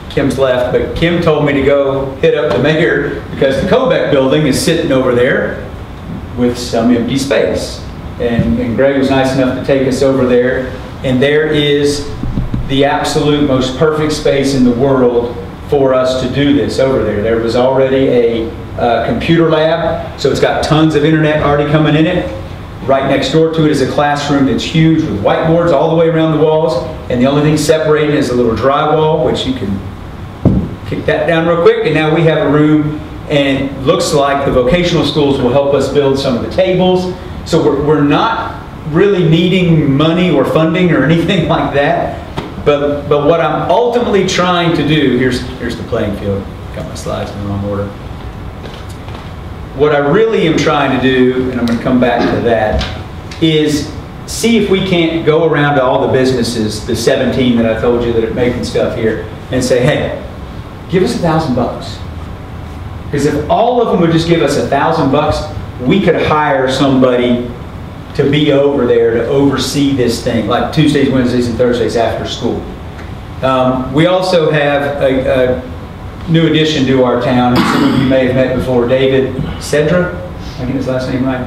[SPEAKER 7] Kim's left, but Kim told me to go hit up the mayor because the Kobeck building is sitting over there with some empty space. And Greg was nice enough to take us over there. And there is the absolute most perfect space in the world for us to do this over there. There was already a computer lab, so it's got tons of internet already coming in it. Right next door to it is a classroom that's huge with whiteboards all the way around the walls, and the only thing separating is a little drywall, which you can kick that down real quick, and now we have a room, and it looks like the vocational schools will help us build some of the tables. So we're not really needing money or funding or anything like that, but what I'm ultimately trying to do, here's the playing field. Got my slides in the wrong order. What I really am trying to do, and I'm going to come back to that, is see if we can't go around to all the businesses, the 17 that I told you that are making stuff here, and say, hey, give us $1,000 bucks. Because if all of them would just give us $1,000 bucks, we could hire somebody to be over there to oversee this thing, like Tuesdays, Wednesdays, and Thursdays after school. We also have a new addition to our town, and some of you may have met before, David Cedra, I get his last name right.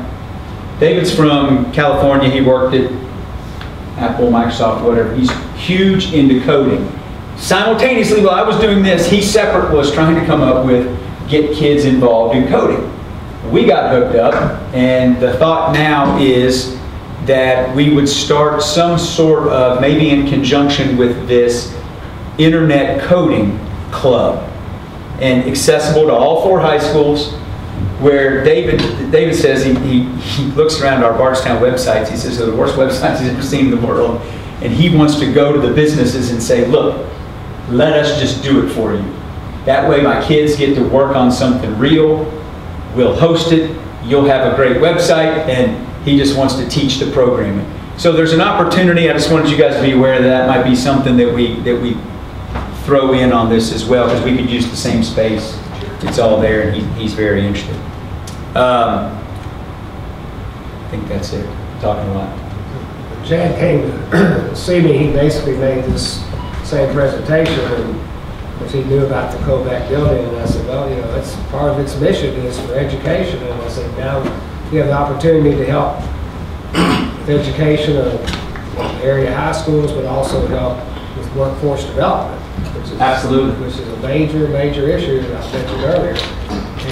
[SPEAKER 7] David's from California. He worked at Apple, Microsoft, whatever. He's huge into coding. Simultaneously, while I was doing this, he separate was trying to come up with get kids involved in coding. We got hooked up, and the thought now is that we would start some sort of, maybe in conjunction with this, internet coding club. and accessible to all 4 high schools, where David says he looks around our Bardstown websites. He says they're the worst websites he's ever seen in the world. And he wants to go to the businesses and say, look, let us just do it for you. That way my kids get to work on something real. We'll host it. You'll have a great website. And he just wants to teach the programming. So there's an opportunity. I just wanted you guys to be aware that might be something that we throw in on this as well, because we could use the same space. It's all there, and he's very interested. I think that's it. Talking a lot.
[SPEAKER 2] Chad came to see me. He basically made this same presentation, and which he knew about the Kovac building, and I said, well, you know, that's part of its mission is for education, and I said, now we have the opportunity to help with education of area high schools, but also help with workforce development, which is
[SPEAKER 7] absolutely,
[SPEAKER 2] which is a major issue that I mentioned earlier.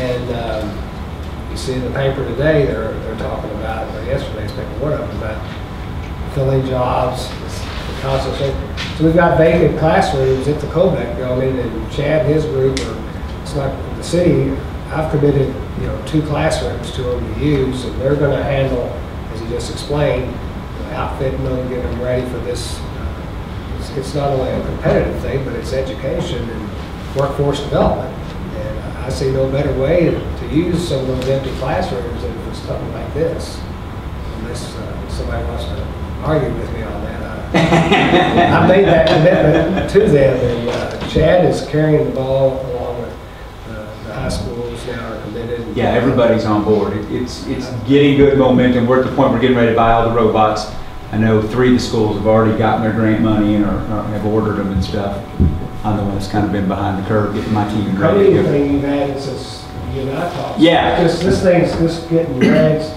[SPEAKER 2] And you see in the paper today, they're talking about, or yesterday's paper, one of them, about filling jobs, the constant thing. So we've got vacant classrooms at the Kovac building, and Chad and his group it's like the city, I've committed, you know, 2 classrooms to them to use, and they're going to handle, as he just explained, outfitting them, getting them ready for this. It's not only a competitive thing, but it's education and workforce development. And I see no better way to use some of those empty classrooms than for something like this. Unless somebody wants to argue with me on that. I made that commitment to them, and Chad is carrying the ball along with the high schools now are committed.
[SPEAKER 7] Yeah, everybody's on board. It's getting good momentum. We're at the point we're getting ready to buy all the robots. I know 3 of the schools have already gotten their grant money and or have ordered them and stuff. I'm the one that's kind of been behind the curve getting my team ready.
[SPEAKER 2] The thing you've had since you and I talked.
[SPEAKER 7] Yeah.
[SPEAKER 2] Because this thing's just getting dragged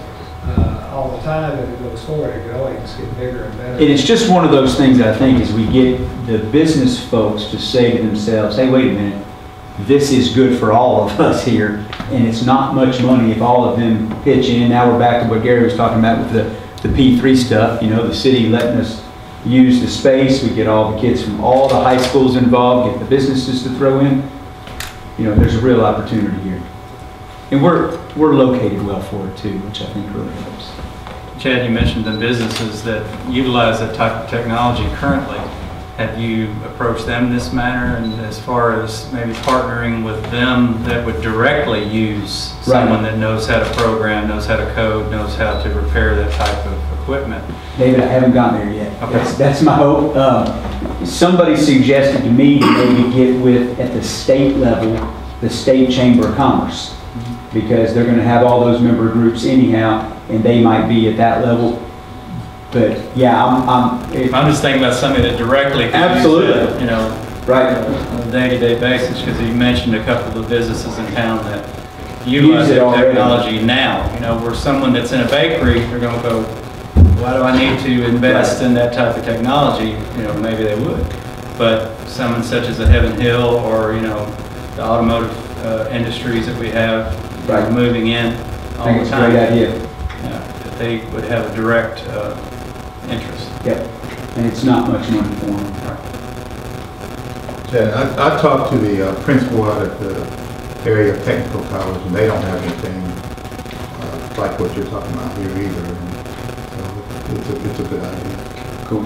[SPEAKER 2] all the time as it goes forward. It always gets bigger and better.
[SPEAKER 7] And it's just one of those things that I think is we get the business folks to say to themselves, hey, wait a minute, this is good for all of us here, and it's not much money if all of them pitch in. Now we're back to what Gary was talking about with the P3 stuff, you know, the city letting us use the space. We get all the kids from all the high schools involved, get the businesses to throw in. You know, there's a real opportunity here. And we're located well for it too, which I think really helps.
[SPEAKER 8] Chad, you mentioned the businesses that utilize that type of technology currently. Have you approached them in this manner, and as far as maybe partnering with them that would directly use someone that knows how to program, knows how to code, knows how to repair that type of equipment?
[SPEAKER 7] David, I haven't gotten there yet.
[SPEAKER 8] Okay.
[SPEAKER 7] That's my hope. Somebody suggested to me to maybe get with, at the state level, the State Chamber of Commerce, because they're going to have all those member groups anyhow, and they might be at that level. But yeah,
[SPEAKER 8] I'm just thinking about somebody that directly could
[SPEAKER 7] absolutely
[SPEAKER 8] use that, you know,
[SPEAKER 7] right
[SPEAKER 8] on a day-to-day basis, because you mentioned a couple of businesses in town that utilize that technology now. You know, where someone that's in a bakery, they're going to go, why do I need to invest in that type of technology? You know, maybe they would. But someone such as a Heaven Hill, or, you know, the automotive industries that we have moving in all
[SPEAKER 7] I think
[SPEAKER 8] the time.
[SPEAKER 7] it's a great idea.
[SPEAKER 8] That they would have a direct interest.
[SPEAKER 7] Yep. And it's not much money for them.
[SPEAKER 1] Yeah, I talked to the principal out at the area technical college, and they don't have anything like what you're talking about here either. And so it's a good idea.
[SPEAKER 7] Cool.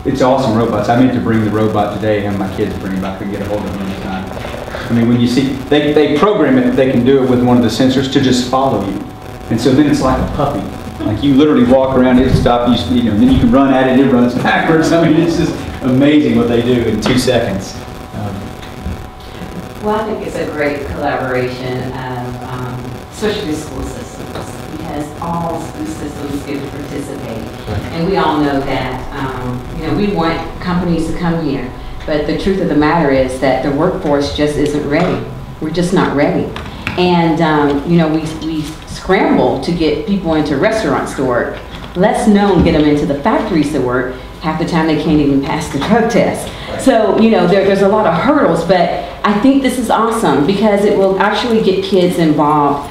[SPEAKER 7] It's awesome robots. I meant to bring the robot today, and my kids bring it, but I couldn't get a hold of them at the time. I mean, when you see, they program it, they can do it with one of the sensors to just follow you. And so then it's like a puppy. Like you literally walk around, it stops, you know, then you can run at it, it runs backwards. I mean, it's just amazing what they do in 2 seconds.
[SPEAKER 5] Well, I think it's a great collaboration of, especially with school systems, because all school systems get to participate. And we all know that, you know, we want companies to come here, but the truth of the matter is that the workforce just isn't ready. We're just not ready. And, you know, we scramble to get people into restaurants to work. Let's known get them into the factories to work. Half the time they can't even pass the drug test. So, you know, there's a lot of hurdles, but I think this is awesome because it will actually get kids involved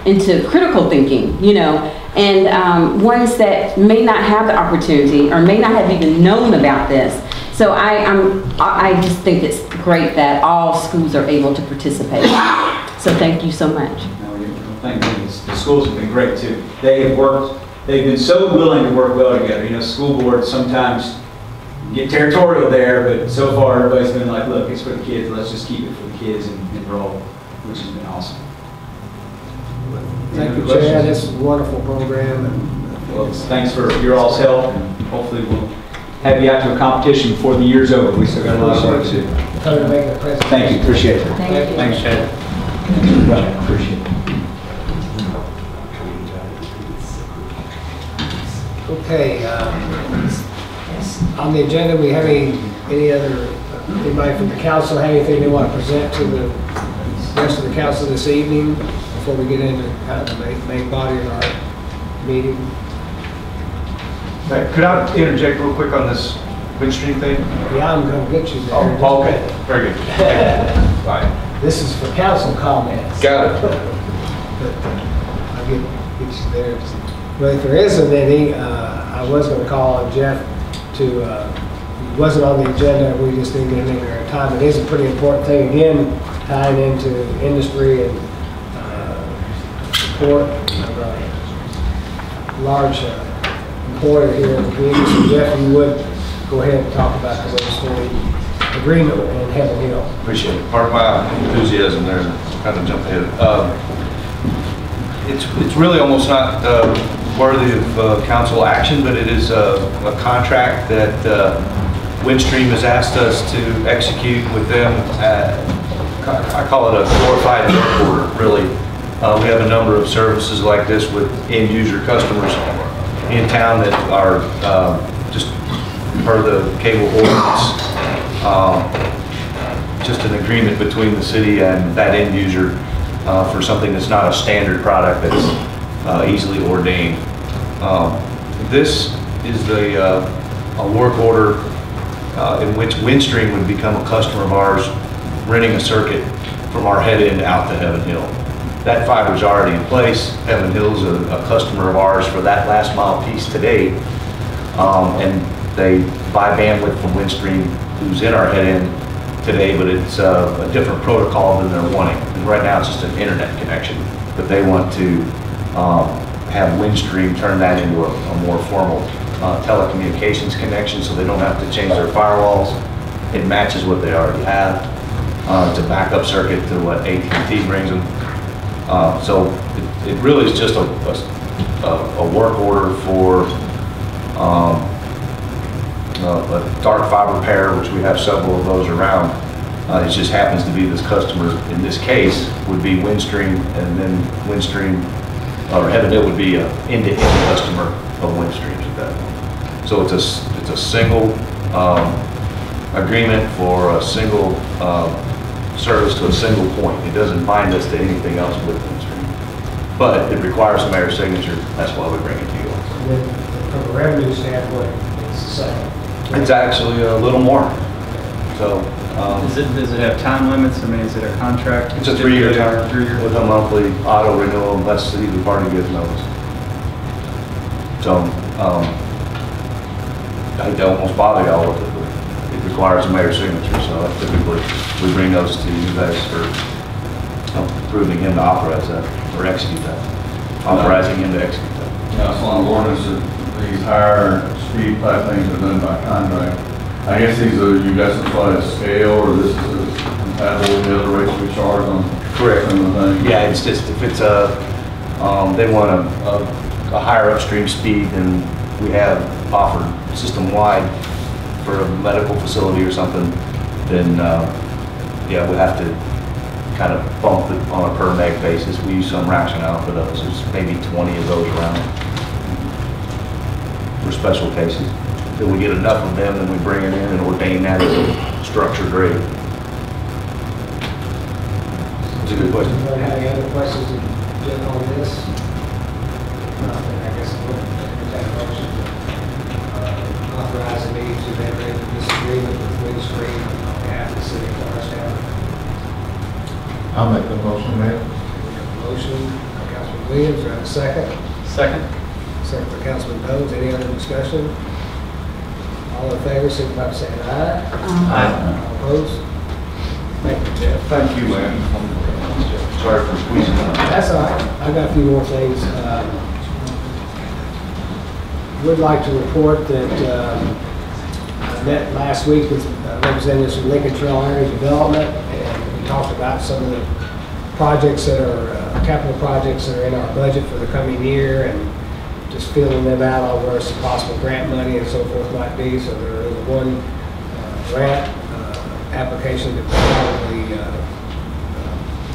[SPEAKER 5] into critical thinking, you know, and ones that may not have the opportunity or may not have even known about this. So I just think it's great that all schools are able to participate. So thank you so much.
[SPEAKER 7] Thank goodness. The schools have been great too. They've been so willing to work well together. You know, school boards sometimes get territorial there, but so far everybody's been like, look, it's for the kids, let's just keep it for the kids and enroll, which has been awesome.
[SPEAKER 2] Thank you, Chad. This is a wonderful program. And
[SPEAKER 7] well, thanks for your all's help, and hopefully we'll have you out to a competition before the year's over. We still got a lot of work to do.
[SPEAKER 2] Coming to make a presentation.
[SPEAKER 7] Thank you, appreciate it.
[SPEAKER 5] Thank you.
[SPEAKER 8] Thanks, Chad.
[SPEAKER 7] Appreciate it.
[SPEAKER 2] Okay, on the agenda, we have anybody from the council have anything they want to present to the rest of the council this evening before we get into kind of the main body of our meeting?
[SPEAKER 9] Could I interject real quick on this Windstream thing?
[SPEAKER 2] Yeah, I'm going to get you there.
[SPEAKER 9] Oh, okay, very good. Bye.
[SPEAKER 2] This is for council comments.
[SPEAKER 9] Got it.
[SPEAKER 2] But I'll get you there. But if there isn't any, I was going to call on Jeff to, it wasn't on the agenda, we just didn't get in there in time. It is a pretty important thing, again, tying into industry and support of a large employer here in the community. So Jeff, you would go ahead and talk about the Windstream agreement in Heaven Hill.
[SPEAKER 10] Appreciate it. Part of my enthusiasm there, kind of jump ahead. It's really almost not worthy of council action, but it is a contract that Windstream has asked us to execute with them. I call it a glorified work order, really. We have a number of services like this with end user customers in town that are just per the cable ordinance, just an agreement between the city and that end user for something that's not a standard product that's easily ordained. This is a work order in which Windstream would become a customer of ours, renting a circuit from our head end out to Heaven Hill. That fiber's already in place. Heaven Hill's a customer of ours for that last mile piece today. And they buy bandwidth from Windstream, who's in our head end today, but it's a different protocol than they're wanting. And right now it's just an internet connection, but they want to have Windstream turn that into a more formal telecommunications connection, so they don't have to change their firewalls. It matches what they already have. It's a backup circuit to what AT&T brings them. So it really is just a work order for a dark fiber pair, which we have several of those around. It just happens to be this customer, in this case, would be Windstream, and then Windstream, or Heaven Hill would be an end-to-end customer of Windstream at that point. So it's a single agreement for a single service to a single point. It doesn't bind us to anything else with Windstream. But it requires a mayor's signature. That's why we bring it to you.
[SPEAKER 2] And then from a revenue standpoint, it's the same.
[SPEAKER 10] It's actually a little more. So
[SPEAKER 8] Does it have time limits? I mean, is it a contract?
[SPEAKER 10] it's a 3-year term
[SPEAKER 8] 3-year.
[SPEAKER 10] with a monthly auto renewal unless either party gives notice. So I don't almost bother y'all with it, but it requires a mayor's signature. So typically we bring those to you guys for approving him to authorize that or execute that. Authorizing him to execute that.
[SPEAKER 11] Yeah, it's on ordinance that these higher speed type things are done by contract. I guess these are, you guys apply a scale, or this is compatible with the other rates we charge on?
[SPEAKER 10] Correct.
[SPEAKER 11] Some of the things?
[SPEAKER 10] Yeah, it's just if it's they want a higher upstream speed than we have offered system-wide for a medical facility or something, then yeah, we have to kind of bump it on a per meg basis. We use some rationale for those. There's maybe 20 of those around for special cases. Then we get enough of them, and we bring it in and ordain that as a structured rate. It's a good question.
[SPEAKER 2] Anybody have any other questions on this? Then I guess we'll take that motion authorizing me to enter into this agreement with Windstream on behalf of the city of Bardstown.
[SPEAKER 1] I'll make the motion, Mayor.
[SPEAKER 2] Motion by Councilman Williams, do I have a second?
[SPEAKER 8] Second.
[SPEAKER 2] Second by Councilman Jones. Any other discussion? All in favor, signify by saying aye.
[SPEAKER 5] Aye.
[SPEAKER 2] All opposed? Thank you, Jeff.
[SPEAKER 9] Thank you, man. Sorry for squeezing out.
[SPEAKER 2] That's all right. I got a few more things. Would like to report that I met last week with representatives from Lincoln Trail Area Development, and we talked about some of the projects that are capital projects that are in our budget for the coming year, and just feeling them out on where some possible grant money and so forth might be. So there is one grant application that we'll probably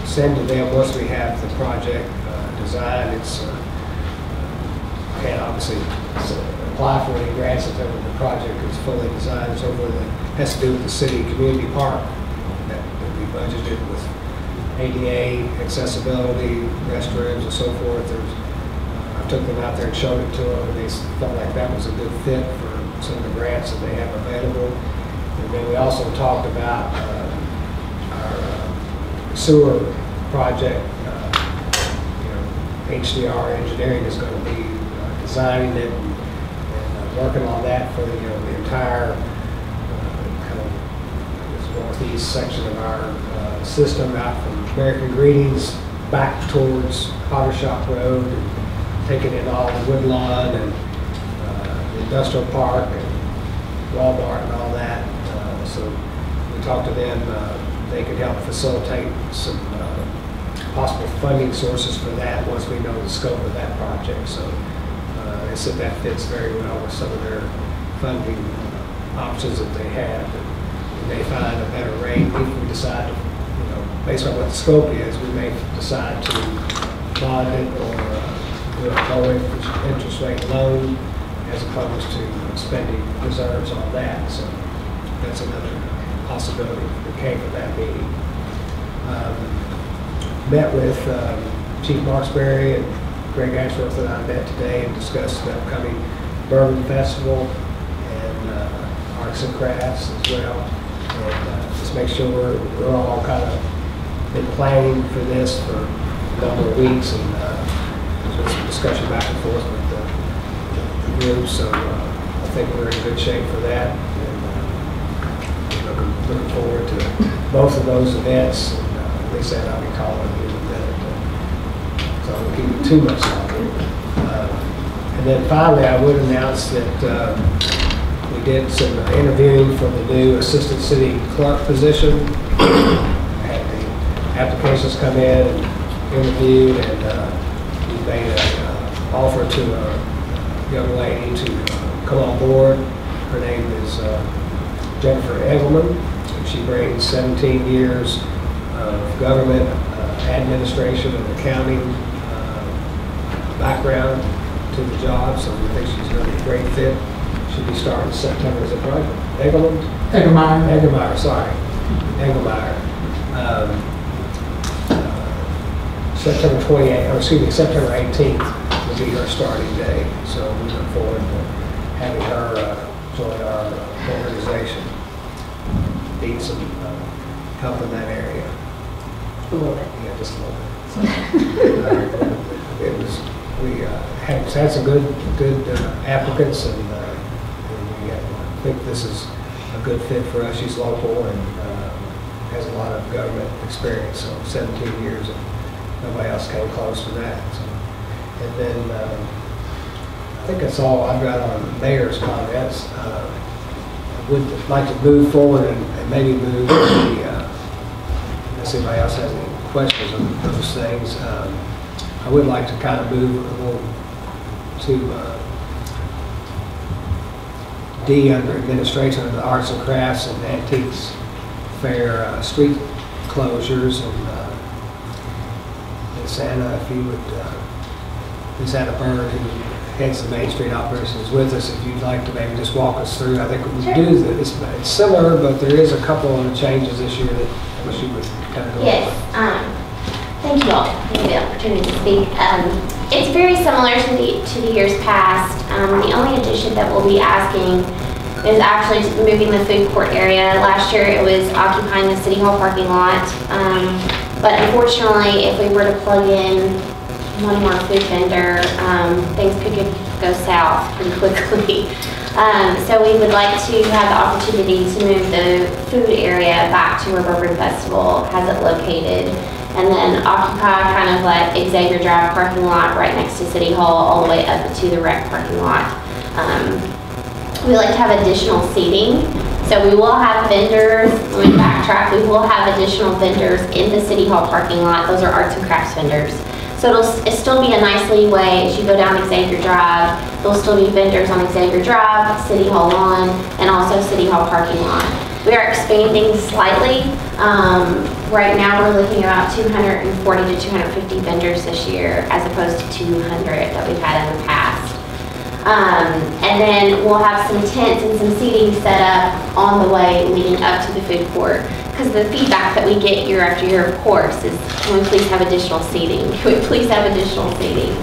[SPEAKER 2] send to them once we have the project designed. It's can't obviously apply for any grants until the project is fully designed and so forth. It has to do with the city community park that we budgeted with ADA, accessibility, restrooms, and so forth. I took them out there and showed it to them, and they felt like that was a good fit for some of the grants that they have available. And then we also talked about our sewer project. HDR Engineering is going to be designing it and working on that for the entire kind of northeast section of our system, out from American Greetings back towards Potter Shop Road, and taking in all the Woodlawn and the industrial park and Walmart and all that. So we talked to them. They could help facilitate some possible funding sources for that once we know the scope of that project. So they said that fits very well with some of their funding options that they have. And we may find a better rate if we decide to, based on what the scope is, we may decide to bond it or do a low interest rate loan as opposed to spending reserves on that. So that's another possibility that came from that meeting. Met with Chief Marksberry and Greg Ashworth and I met today and discussed the upcoming Bourbon Festival and Arts and Crafts as well. And just make sure we're all kind of been planning for this for a number of weeks, and there's some discussion back and forth with the group. So I think we're in good shape for that. And looking forward to both of those events. They said I'll be calling you in a minute, so I won't give you too much longer. And then finally, I would announce that we did some interviewing for the new assistant city clerk position. Had the applications come in and interviewed, and we made an offer to a young lady to come on board. Her name is Jennifer Egelman. She brings 17 years of government administration and accounting background to the job, so we think she's going to be a great fit. She'll be starting September, is it right? Egelmeyer, sorry. Egelmeyer. September 28th, or excuse me, September 18th will be her starting day, so we look forward to having her join our organization. Need some help in that area. A little bit. Yeah, just a little bit. So, we had some good applicants, and we think this is a good fit for us. She's local and has a lot of government experience, so 17 years, and nobody else came close to that. So, and then I think that's all I've got on the mayor's comments. I would like to move forward and maybe move the unless anybody else has any questions on those things. I would like to kind of move a little to D under administration of the arts and crafts and antiques fair street closures, and Santa, if you would, Santa Bird, who heads the Main Street operation, is with us. If you'd like to maybe just walk us through, I think we do this. It's similar, but there is a couple of changes this year that I wish you would kind of go over.
[SPEAKER 12] Yes. Thank you all for the opportunity to speak. It's very similar to the years past. The only addition that we'll be asking is actually moving the food court area. Last year it was occupying the City Hall parking lot. But unfortunately, if we were to plug in one more food vendor, things could go south pretty quickly. So we would like to have the opportunity to move the food area back to where Bourbon Festival has it located, and then occupy kind of like Xavier Drive parking lot right next to City Hall all the way up to the rec parking lot. We like to have additional seating. So we will have vendors, let me backtrack, we will have additional vendors in the City Hall parking lot. Those are arts and crafts vendors. So it'll still be a nice leeway as you go down Xavier Drive. There'll still be vendors on Xavier Drive, City Hall lawn, and also City Hall parking lot. We are expanding slightly. Right now we're looking at about 240 to 250 vendors this year as opposed to 200 that we've had in the past. And then we'll have some tents and some seating set up on the way leading up to the food court. Because the feedback that we get year after year, of course, is can we please have additional seating? Can we please have additional seating?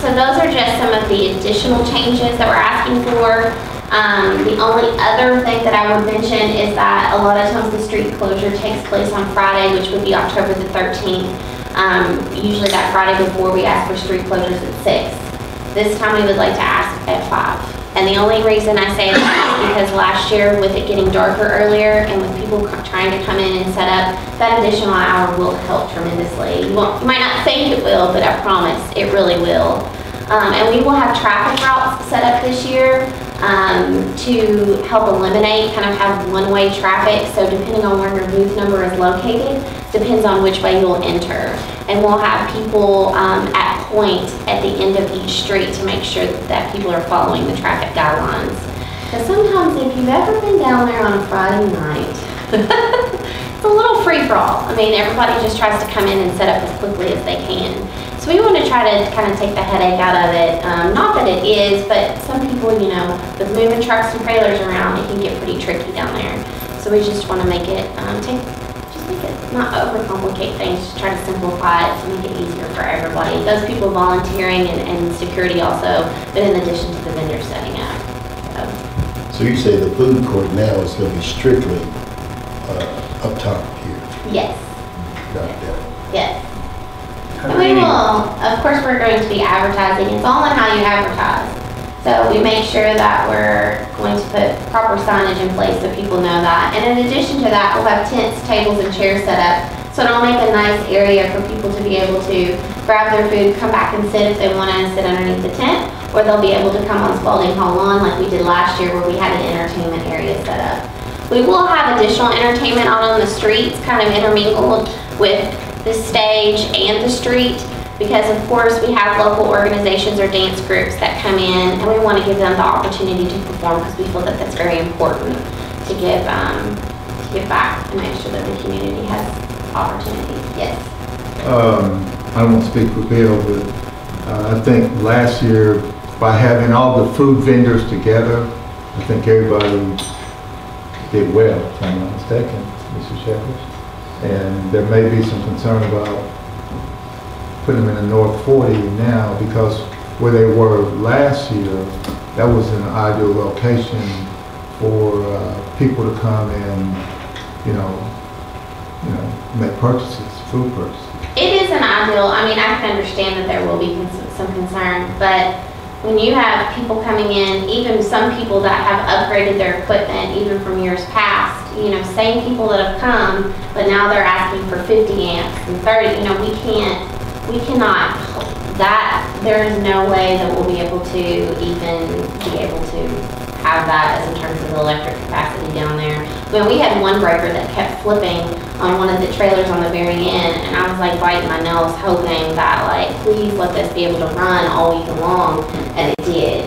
[SPEAKER 12] So those are just some of the additional changes that we're asking for. The only other thing that I would mention is that a lot of times the street closure takes place on Friday, which would be October the 13th. Usually that Friday before we ask for street closures at 6. This time we would like to ask at 5. And the only reason I say that is because last year with it getting darker earlier and with people trying to come in and set up, that additional hour will help tremendously. You might not think it will, but I promise it really will. And we will have traffic routes set up this year to help eliminate, kind of have one-way traffic. So depending on where your booth number is located, depends on which way you'll enter. And we'll have people at point at the end of each street to make sure that people are following the traffic guidelines. Because sometimes if you've ever been down there on a Friday night, it's a little free-for-all. I mean, everybody just tries to come in and set up as quickly as they can. So we want to try to kind of take the headache out of it. Not that it is, but some people, you know, with moving trucks and trailers around, it can get pretty tricky down there. So we just want to make it, not overcomplicate things, just try to simplify it to make it easier for everybody. Those people volunteering and security also, but in addition to the vendors setting up. So
[SPEAKER 4] you say the food court now is going to be strictly up top here?
[SPEAKER 12] Yes.
[SPEAKER 4] Got that.
[SPEAKER 12] Yes. And we will, of course, we're going to be advertising. It's all on how you advertise. So we make sure that we're going to put proper signage in place so people know that. And in addition to that, we'll have tents, tables, and chairs set up. So it'll make a nice area for people to be able to grab their food, come back and sit if they want to sit underneath the tent, or they'll be able to come on Spalding Hall lawn like we did last year where we had an entertainment area set up. We will have additional entertainment out on the streets, kind of intermingled with the stage and the street. Because of course we have local organizations or dance groups that come in and we want to give them the opportunity to perform because we feel that that's very important to give back and make sure that the community has opportunities. Yes.
[SPEAKER 1] I won't speak for Bill, but I think last year by having all the food vendors together, I think everybody did well, if I'm not mistaken, Mr. Shepherd. And there may be some concern about putting them in the North 40 now because where they were last year, that was an ideal location for people to come and, make purchases, food purchases.
[SPEAKER 12] It is an ideal. I mean, I can understand that there will be some concern, but when you have people coming in, even some people that have upgraded their equipment, even from years past, same people that have come, but now they're asking for 50 amps and 30, we cannot, there is no way that we'll be able to have that as in terms of the electric capacity down there. When we had one breaker that kept flipping on one of the trailers on the very end, and I was like biting my nails hoping that please let this be able to run all week long, and it did.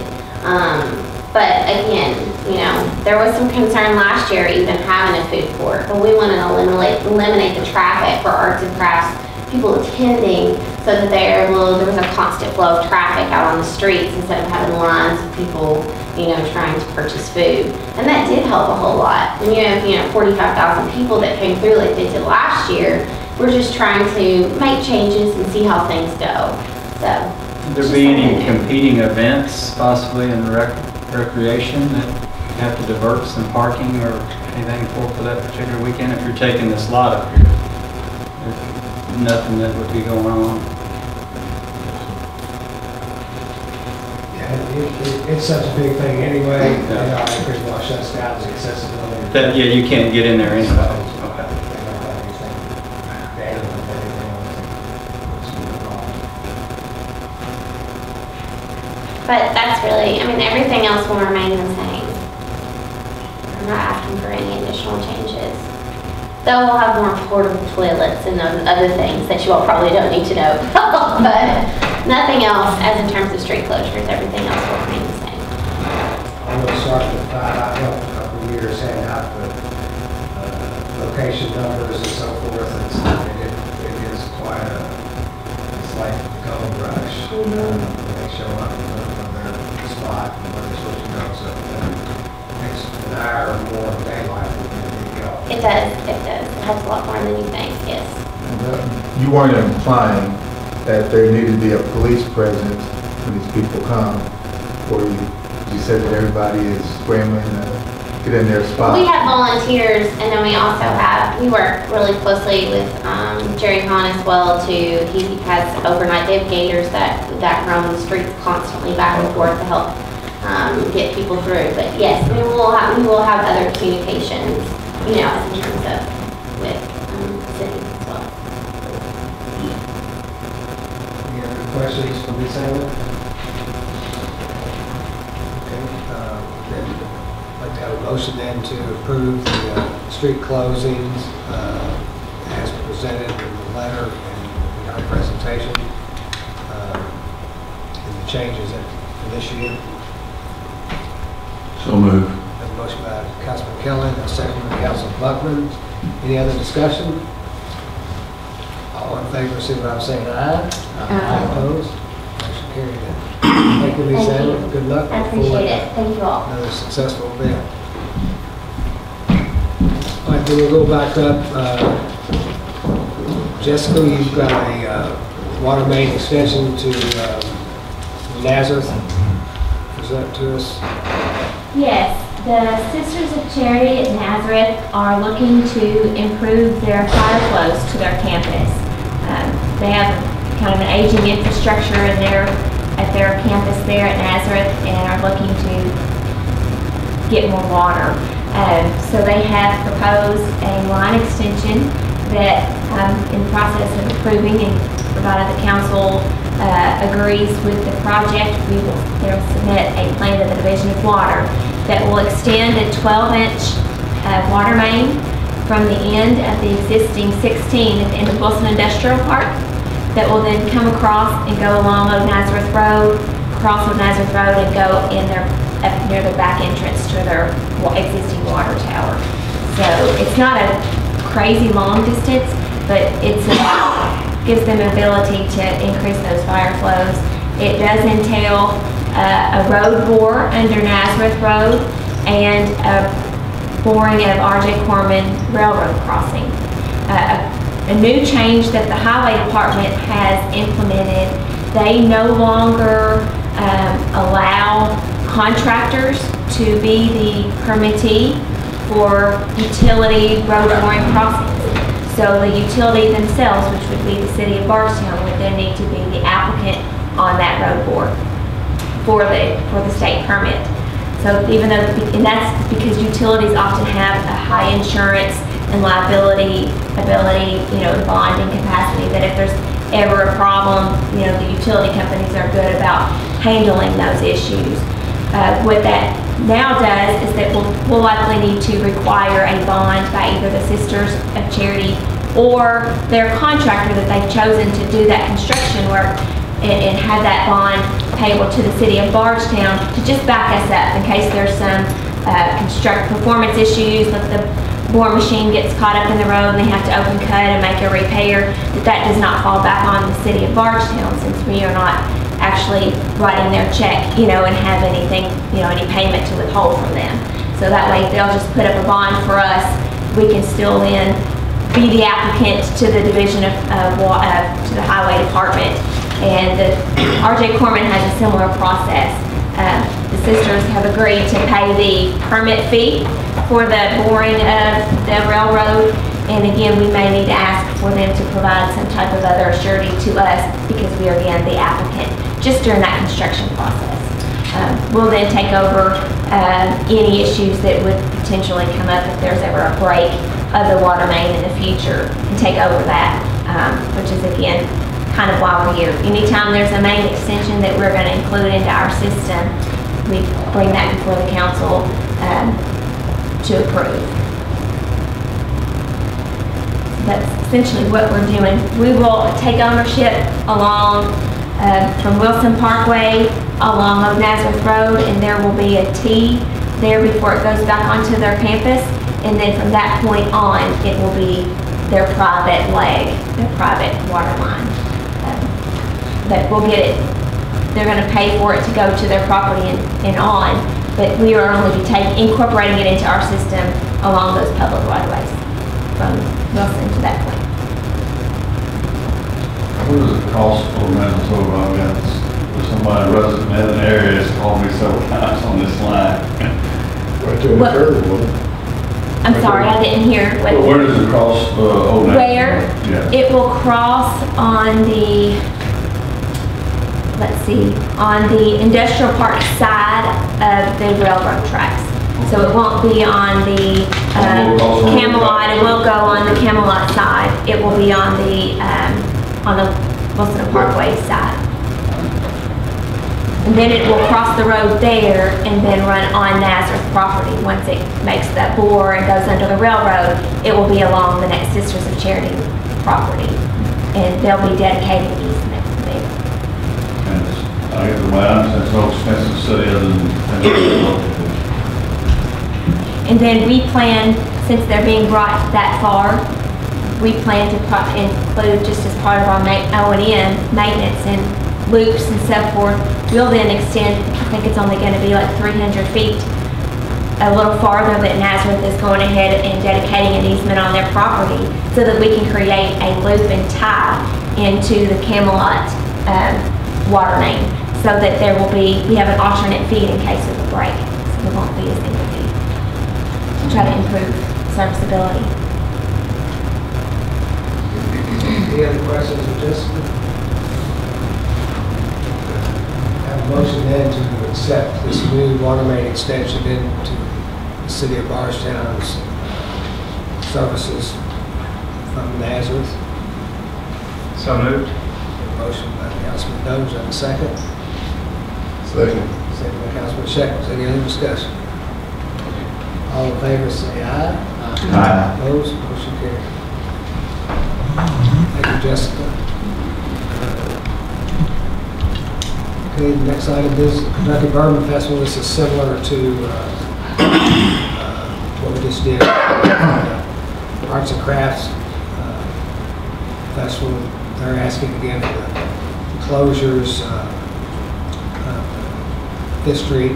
[SPEAKER 12] But again, there was some concern last year even having a food court, but we want to eliminate the traffic for arts and crafts, people attending, so that there was a constant flow of traffic out on the streets instead of having lines of people, trying to purchase food. And that did help a whole lot. When you have, 45,000 people that came through like they did last year, we're just trying to make changes and see how things go. So,
[SPEAKER 8] would there be any competing events possibly in recreation that you have to divert some parking or anything for that particular weekend if you're taking this lot up here? There's nothing that would be going on.
[SPEAKER 2] It's such a big thing anyway, and our pretty well shuts down the accessibility.
[SPEAKER 8] That, yeah, you can't get in there anyway. Okay.
[SPEAKER 12] But that's really, I mean, everything else will remain the same. I'm not asking for any additional changes. Though we'll have more portable toilets and those other things that you all probably don't need to know. But nothing else as in terms of street closures, everything else will remain the same.
[SPEAKER 2] I'm going to start with I helped a couple of years hand out the location numbers and so forth. It is quite it's like a gold rush. When they show up and look for their spot and where they're supposed to go. So it takes an hour or more of daylight to go.
[SPEAKER 12] It does, it does. It has a lot more than you think, yes.
[SPEAKER 1] You weren't implying that there needed to be a police presence when these people come, or you said that everybody is scrambling to get in their spot?
[SPEAKER 12] We have volunteers, and then we also have, we work really closely with Jerry Hahn as well too. He has overnight, they have gators that roam the streets constantly back and forth to help get people through. But yes, we will have other communications, you know, in terms of with cities as well.
[SPEAKER 2] Any other questions for Ms. Allen? Okay, then I'd like to have a motion then to approve the street closings as presented in the letter and in our presentation and the changes for this year.
[SPEAKER 11] So moved.
[SPEAKER 2] Have a motion by Councilman Kelly, a second by Councilman Buckman. Any other discussion? All in favor, signify by saying aye. Aye. Opposed? Motion carried then. Thank you, Ms.
[SPEAKER 12] Thank
[SPEAKER 2] Allen.
[SPEAKER 12] you.
[SPEAKER 2] Good luck.
[SPEAKER 12] I appreciate it. Thank you all.
[SPEAKER 2] Another successful event. All right, then we'll go back up. Jessica, you've got a water main extension to Nazareth. Present to us.
[SPEAKER 13] Yes, the Sisters of Charity at Nazareth are looking to improve their fire flows to their campus. They have kind of an aging infrastructure at their campus there at Nazareth and are looking to get more water. So they have proposed a line extension that I'm in the process of approving, and provided the council agrees with the project, they'll submit a plan to the Division of Water that will extend a 12-inch water main from the end of the existing 16 at the end of Wilson Industrial Park that will then come across and go along Old Nazareth Road, cross Old Nazareth Road, and go in up near the back entrance to their existing water tower. So it's not a crazy long distance, but it gives them ability to increase those fire flows. It does entail a road bore under Nazareth Road and a boring of R.J. Corman Railroad crossing. A new change that the Highway Department has implemented, they no longer allow contractors to be the permittee for utility road boring crossings. So the utility themselves, which would be the city of Bardstown, would then need to be the applicant on that road board for the state permit. So even though, and that's because utilities often have a high insurance and liability ability, bonding capacity, that if there's ever a problem, the utility companies are good about handling those issues. What that now does is that we'll likely need to require a bond by either the Sisters of Charity or their contractor that they've chosen to do that construction work, and have that bond payable to the city of Bardstown to just back us up in case there's some performance issues, like the bore machine gets caught up in the road and they have to open cut and make a repair, that does not fall back on the city of Bardstown, since we are not actually writing their check, and have anything, any payment to withhold from them. So that way, if they'll just put up a bond for us, we can still then be the applicant to the Division to the Highway Department. And the R.J. Corman has a similar process. The sisters have agreed to pay the permit fee for the boring of the railroad. And again, we may need to ask for them to provide some type of other surety to us, because we are again the applicant just during that construction process. we'll then take over any issues that would potentially come up if there's ever a break of the water main in the future and take over that, which is again kind of why we're here. Anytime there's a main extension that we're going to include into our system, we bring that before the council to approve. That's essentially what we're doing. We will take ownership along from Wilson Parkway along of Nazareth Road, and there will be a T there before it goes back onto their campus. And then from that point on, it will be their private leg, their private water line. That will get it, they're going to pay for it to go to their property and on, but we are only incorporating it into our system along those public waterways from Wilson to that point.
[SPEAKER 11] What does it cost for Manitoba? I mean, there's somebody resident in the area has called me several times on this line.
[SPEAKER 4] Right there in the third one.
[SPEAKER 13] I'm sorry, I didn't hear.
[SPEAKER 11] But where does it cross Old National?
[SPEAKER 13] Where?
[SPEAKER 11] Yeah.
[SPEAKER 13] It will cross on the, let's see, on the industrial park side of the railroad tracks. So it won't be on the Camelot. It won't go on the Camelot side. It will be on the Wilson Parkway side. And then it will cross the road there and then run on Nazareth property. Once it makes that bore and goes under the railroad, it will be along the next Sisters of Charity property. And they'll be dedicated easement there.
[SPEAKER 11] I get the way I understand, it's no expensive city other than.
[SPEAKER 13] And then we plan, since they're being brought that far, we plan to include, just as part of our O&M maintenance and loops and so forth, we'll then extend, I think it's only going to be like 300 feet, a little farther that Nazareth is going ahead and dedicating an easement on their property so that we can create a loop and tie into the Camelot water main so that there will be, we have an alternate feed in case of a break. So there won't be a single feed. Try to improve serviceability.
[SPEAKER 2] Any other questions of Jessica? Have a motion then to accept this new water main extension into the city of Bardstown's services from Nazareth.
[SPEAKER 8] So moved.
[SPEAKER 2] A motion by Councilman Doge, and a second.
[SPEAKER 4] Second.
[SPEAKER 2] Second by Councilman Shekels. Any other discussion? All in favor say aye.
[SPEAKER 4] Aye.
[SPEAKER 2] Opposed? Motion carried. Thank you, Jessica. Okay, the next item is Kentucky Bourbon Festival. This is similar to what we just did. Arts and Crafts Festival. They're asking again for the closures, 5th Street,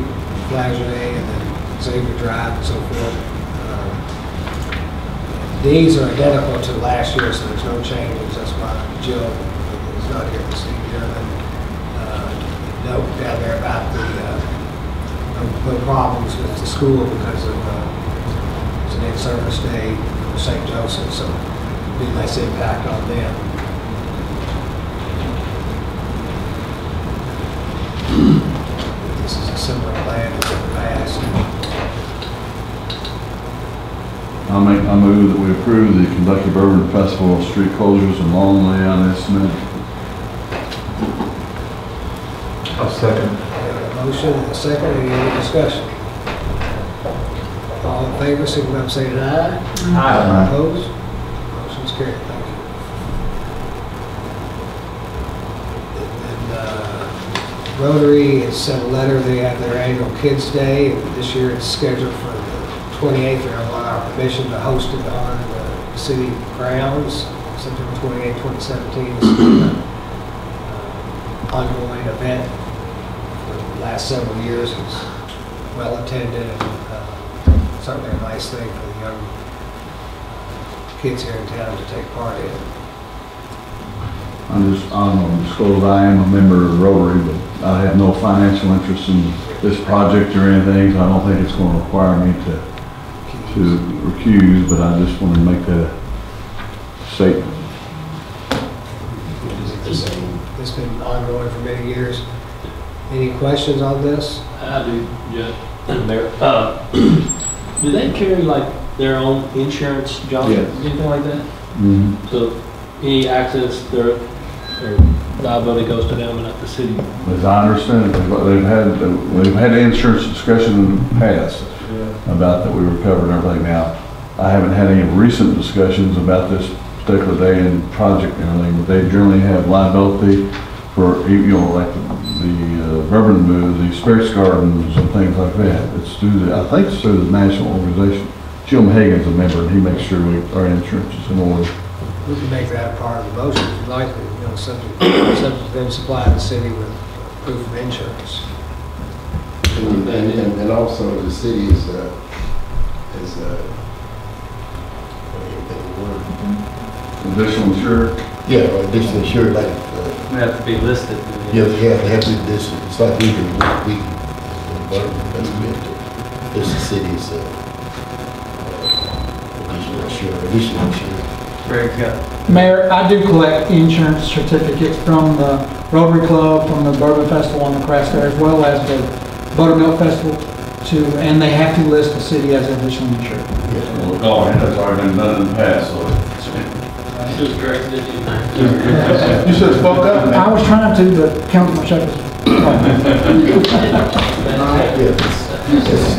[SPEAKER 2] Flagey, and then Xavier Drive and so forth. These are identical to last year, so there's no changes. That's why Jill is not here this evening. Note down there about the problems with the school because of it's an in-service day for St. Joseph, so it'll be less impact on them. This is a similar plan as in the past.
[SPEAKER 11] I move that we approve the Kentucky Bourbon Festival street closures and lawn layout estimate.
[SPEAKER 1] I'll second.
[SPEAKER 2] A motion and a second. Any other discussion? All in favor, signify by saying aye.
[SPEAKER 4] Aye.
[SPEAKER 2] Opposed? Motion's carried. Thank you. And Rotary has sent a letter. They have their annual Kids Day, and this year it's scheduled for the 28th. They're on our permission to host it on the city grounds, September 28, 2017. This is an ongoing event for the last several years. It's well attended and certainly a nice thing for the young kids here in town to take part in.
[SPEAKER 11] I don't know, disclose I am a member of Rotary, but I have no financial interest in this project or anything, so I don't think it's going to require me to recuse, but I just want to make that statement.
[SPEAKER 2] It's been ongoing for many years. Any questions on this?
[SPEAKER 6] I do, Judge, Mayor. Do they carry like their own insurance, John?
[SPEAKER 11] Yes.
[SPEAKER 6] Anything like that?
[SPEAKER 11] Mhm.
[SPEAKER 6] So any accidents, their liability goes to them and not the city?
[SPEAKER 11] As I understand it, we've had insurance discussion in the past about that we were covering everything. Now, I haven't had any recent discussions about this particular day and project and everything, but they generally have liability for, you know, like the Bourbon Booth, the Spirits Gardens and things like that. It's through the, I think it's through the national organization. Jim Hagan's a member and he makes sure our insurance is in order.
[SPEAKER 2] We can make that a part of the motion if you'd like to, you know, subject to them supplying the city with proof of insurance.
[SPEAKER 4] And also the city is
[SPEAKER 11] Additional insured?
[SPEAKER 4] yeah, additional insured, like,
[SPEAKER 8] We have to be listed.
[SPEAKER 4] yeah, they have to, this, it's like we can, this is the city's, additional insured.
[SPEAKER 8] Very good.
[SPEAKER 14] Mayor, I do collect insurance certificates from the Rotary Club, from the Bourbon Festival on the Craft Fair, as well as the Buttermilk Festival too, and they have to list the city as additional insured.
[SPEAKER 11] Oh, and that's already been done in the past, so.
[SPEAKER 6] Just directed at you.
[SPEAKER 11] You should have spoke up, man.
[SPEAKER 14] I was trying to, but Councilman Shepard.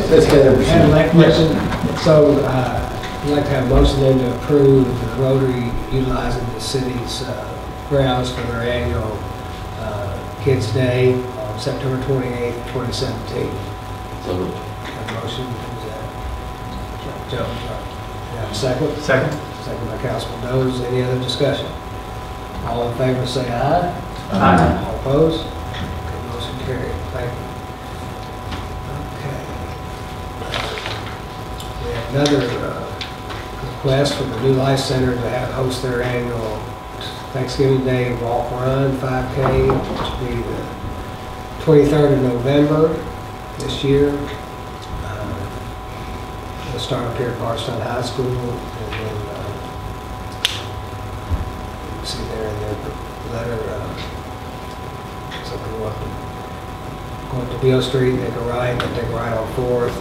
[SPEAKER 4] Let's get everything.
[SPEAKER 2] And that question, so, I'd like to have a motion then to approve the Rotary utilizing the city's grounds for their annual Kids Day on September 28th, 2017. So, a motion, is that Joe? You have a second?
[SPEAKER 6] Second.
[SPEAKER 2] Second by Councilman Bowes. Any other discussion? All in favor say aye.
[SPEAKER 6] Aye.
[SPEAKER 2] All opposed? Okay, motion carried. Thank you. Okay. We have another request from the New Life Center to host their annual Thanksgiving Day Walk Run 5K, which will be the 23rd of November this year. We'll start up here at Bardstown High School, and then you can see there in their letter, something going to Beale Street, they go right, they take right on 4th,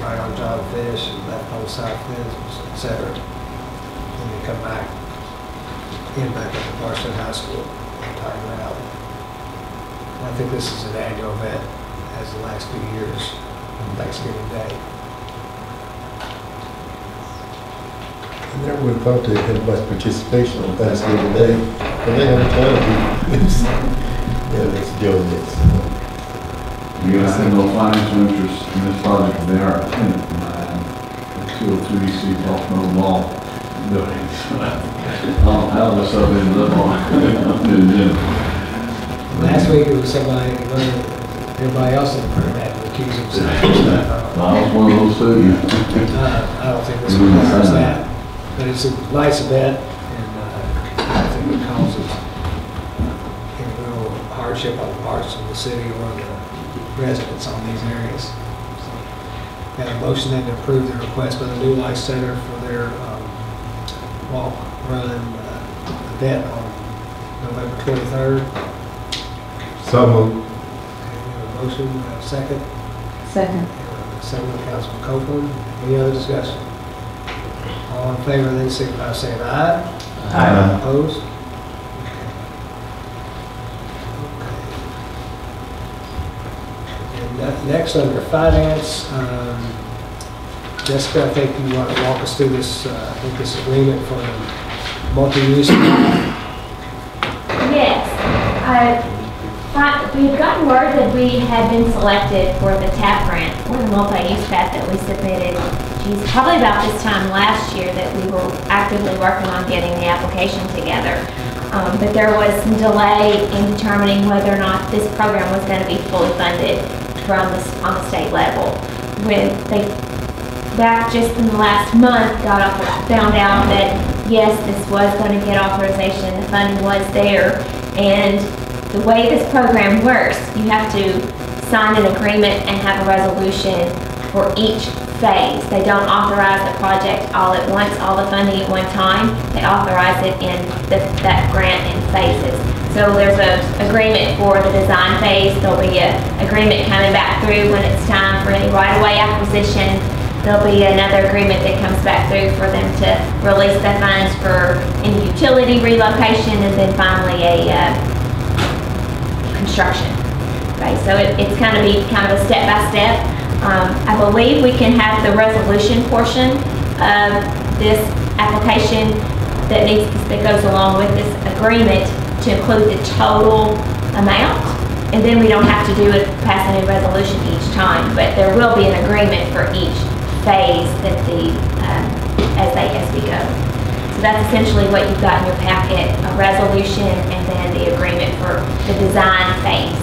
[SPEAKER 2] right on John Fish, and left on South Fish, etc. Then they come back up to Bardstown High School and time out. I think this is an annual event, as the last few years on Thanksgiving Day.
[SPEAKER 4] I never would have thought they had much participation on Thanksgiving Day, but they have a ton of people. Yeah, let's do this.
[SPEAKER 11] You guys have no financial interest in this project, and they are a tenant of mine. The 202 East Baltimore Mall buildings. I don't know how this up ended up on.
[SPEAKER 2] Last week it was somebody, everybody else in the firm had to accuse themselves.
[SPEAKER 11] I was one of those too.
[SPEAKER 2] I don't think this requires that, but it's a nice event, and I think it causes any real hardship on the parts of the city or the residents on these areas. So, got a motion then to approve the request by the New Life Center for their walk run event on November 23rd.
[SPEAKER 1] So moved.
[SPEAKER 2] Okay, we have a motion, we have a second.
[SPEAKER 5] Second.
[SPEAKER 2] Second by Councilman Copeland. Any other discussion? All in favor, then signify by saying aye.
[SPEAKER 1] Aye.
[SPEAKER 2] Opposed? Okay. And next, under finance, Jessica, I think you want to walk us through this, this agreement for the multi-use.
[SPEAKER 13] Yes. We had gotten word that we had been selected for the TAP grant, for the multi-use path that we submitted. Geez, probably about this time last year that we were actively working on getting the application together. But there was some delay in determining whether or not this program was going to be fully funded on the state level. When they, back just in the last month, found out that yes, this was going to get authorization, the funding was there, and the way this program works, you have to sign an agreement and have a resolution for each phase. They don't authorize the project all at once, all the funding at one time. They authorize it in that grant in phases. So there's an agreement for the design phase. There'll be an agreement coming back through when it's time for any right-of-way acquisition. There'll be another agreement that comes back through for them to release the funds for any utility relocation, and then finally a construction. Okay, so it's going to be kind of a step-by-step. I believe we can have the resolution portion of this application that goes along with this agreement to include the total amount, and then we don't have to pass a new resolution each time, but there will be an agreement for each phase that as we go. So that's essentially what you've got in your packet: a resolution and then the agreement for the design phase.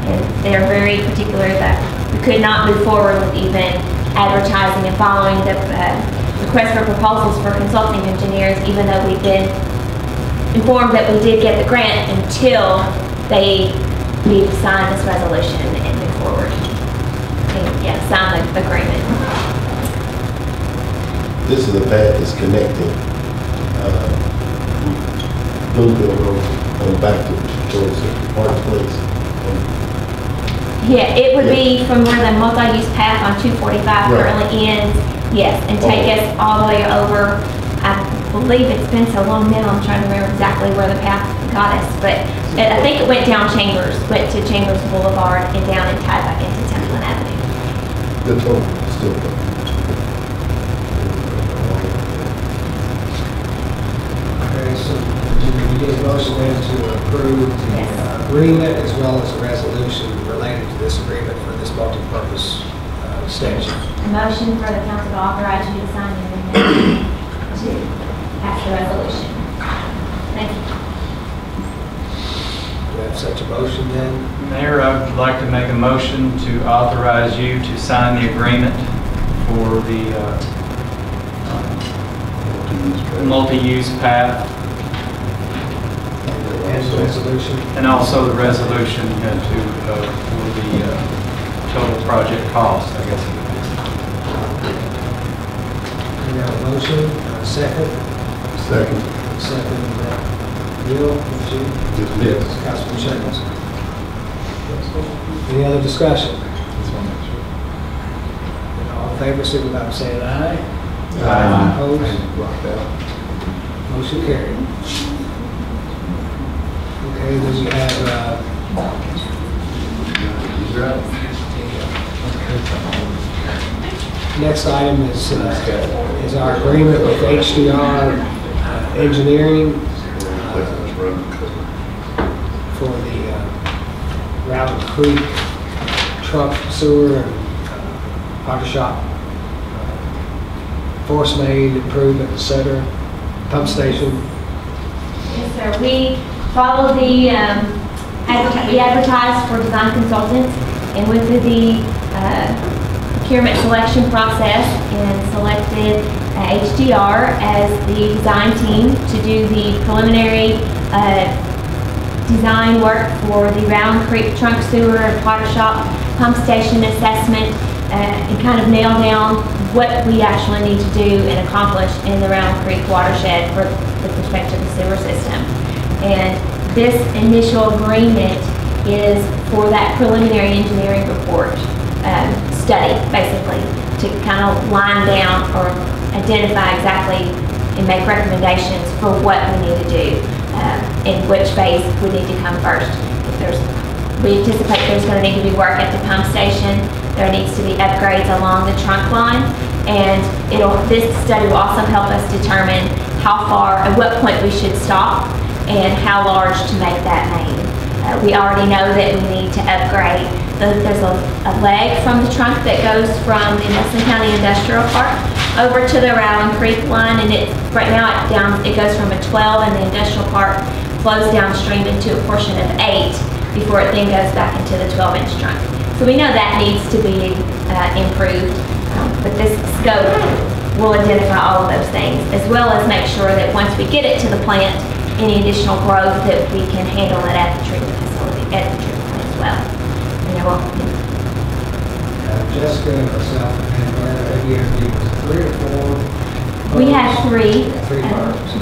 [SPEAKER 13] And they're very particular that we could not move forward with even advertising and following the request for proposals for consulting engineers, even though we've been informed that we did get the grant, until we sign this resolution and move forward. And sign the agreement.
[SPEAKER 4] This is a path that's connecting Bluefield Road on back towards Park Place.
[SPEAKER 13] Yeah, it would be from where the multi-use path on 245 currently ends, yes, and take us all the way over. I believe it's been so long now, I'm trying to remember exactly where the path got us, but I think it went down went to Chambers Boulevard and down and tied back into Templin Avenue.
[SPEAKER 4] The total is still there.
[SPEAKER 2] Okay, so you need a motion then to approve the agreement as well as a resolution related to this agreement for this multi-purpose extension.
[SPEAKER 13] A motion for the council to authorize you to sign the agreement to pass the resolution. Thank you.
[SPEAKER 2] Do we have such a motion then?
[SPEAKER 8] Mayor, I would like to make a motion to authorize you to sign the agreement for the multi-use path.
[SPEAKER 2] And the resolution?
[SPEAKER 8] And also the resolution for the total project cost, I guess.
[SPEAKER 2] We have a motion, a second.
[SPEAKER 4] Second.
[SPEAKER 2] Bill, yes. Councilman Shevins. Any other discussion? All in favor, signify by saying aye.
[SPEAKER 1] Aye.
[SPEAKER 2] Opposed? Motion carried. Okay, then we have, next item is our agreement with HDR Engineering for the Round Creek truck sewer and water shop, force main improvement, etc., pump station.
[SPEAKER 13] Yes, sir. We follow the, we advertise for design consultants, and went through the procurement selection process and selected HDR as the design team to do the preliminary design work for the Round Creek trunk sewer and water shop pump station assessment, and kind of nail down what we actually need to do and accomplish in the Round Creek watershed with respect to the sewer system. And this initial agreement is for that preliminary engineering report study, basically, to kind of line down or identify exactly and make recommendations for what we need to do, in which phase we need to come first. We anticipate there's going to need to be work at the pump station. There needs to be upgrades along the trunk line, and this study will also help us determine how far, at what point we should stop, and how large to make that main. We already know that we need to upgrade. There's a leg from the trunk that goes from the Nelson County Industrial Park over to the Rowan Creek line, and right now it goes from a 12, and the industrial park flows downstream into a portion of 8 before it then goes back into the 12-inch trunk. So we know that needs to be improved, but this scope will identify all of those things, as well as make sure that once we get it to the plant, any additional growth that we can handle it at the treatment facility, at the treatment plant as well.
[SPEAKER 2] Jessica and myself and maybe 3 or 4
[SPEAKER 13] We had 3.
[SPEAKER 2] 3 firms.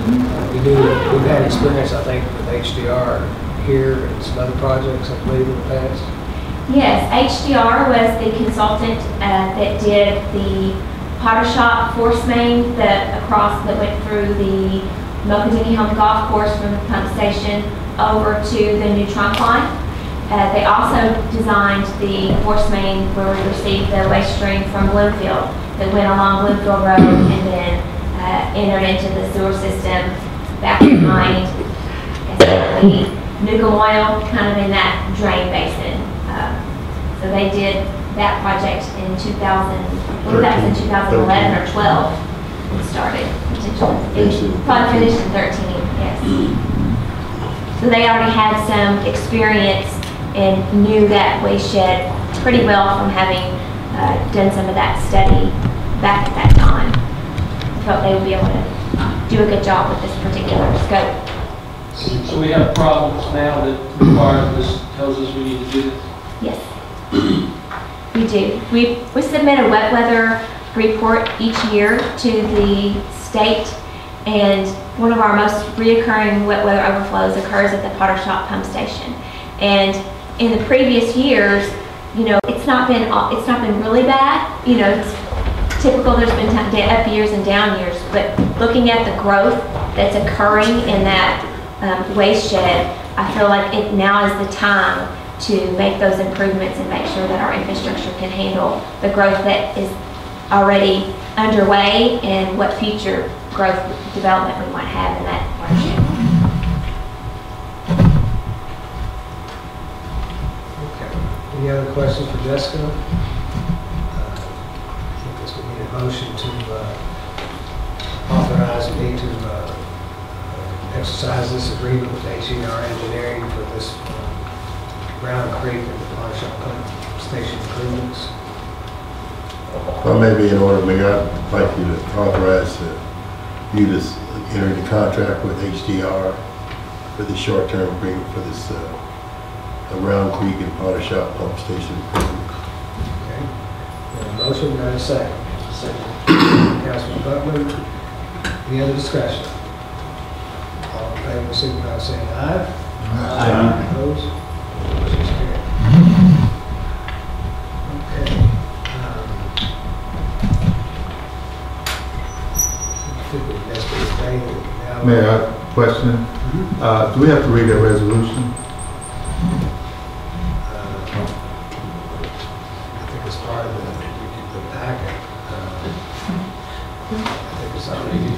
[SPEAKER 2] We've had experience, I think, with HDR here and some other projects, I believe, in the past.
[SPEAKER 13] Yes, HDR was the consultant that did the Potter Shop force main that went through the Milcadini Home Golf Course from the pump station over to the new trunk line. They also designed the force main where we received the waste stream from Bloomfield that went along Bloomfield Road and then entered into the sewer system back behind Newcomb Oil, kind of in that drain basin. So they did that project in 2000, I believe that was in 2011 or 12 it started. Probably finished in 13, yes. So they already had some experience and knew that waste shed pretty well from having done some of that study back at that time. Felt they would be able to do a good job with this particular scope.
[SPEAKER 6] So we have problems now that require this, tells us we need to do this?
[SPEAKER 13] Yes, we do. We submit a wet weather report each year to the state, and one of our most reoccurring wet weather overflows occurs at the Potter Shop pump station. And in the previous years, you know, it's not been really bad. You know, it's typical. There's been up years and down years, but looking at the growth that's occurring in that waste shed, I feel like now is the time to make those improvements and make sure that our infrastructure can handle the growth that is already underway and what future growth development we might have in that watershed.
[SPEAKER 2] Okay. Any other questions for Jessica? I think this would need a motion to authorize me to exercise this agreement with HDR Engineering for this Brown Creek and the Potter Shop pump station improvements.
[SPEAKER 4] Well, maybe in order, Mayor, I'd like you to authorize you to enter the contract with HDR for the short-term agreement for this Brown Creek and Potter Shop pump station improvements.
[SPEAKER 2] Okay. Motion, and a second. Councilman Butler. Any other discussion? All in favor, signify by saying aye. Aye. Opposed? Motion's carried. Okay.
[SPEAKER 1] Mayor, I have a question. Do we have to read that resolution?
[SPEAKER 2] I think it's part of the packet. I think it's already.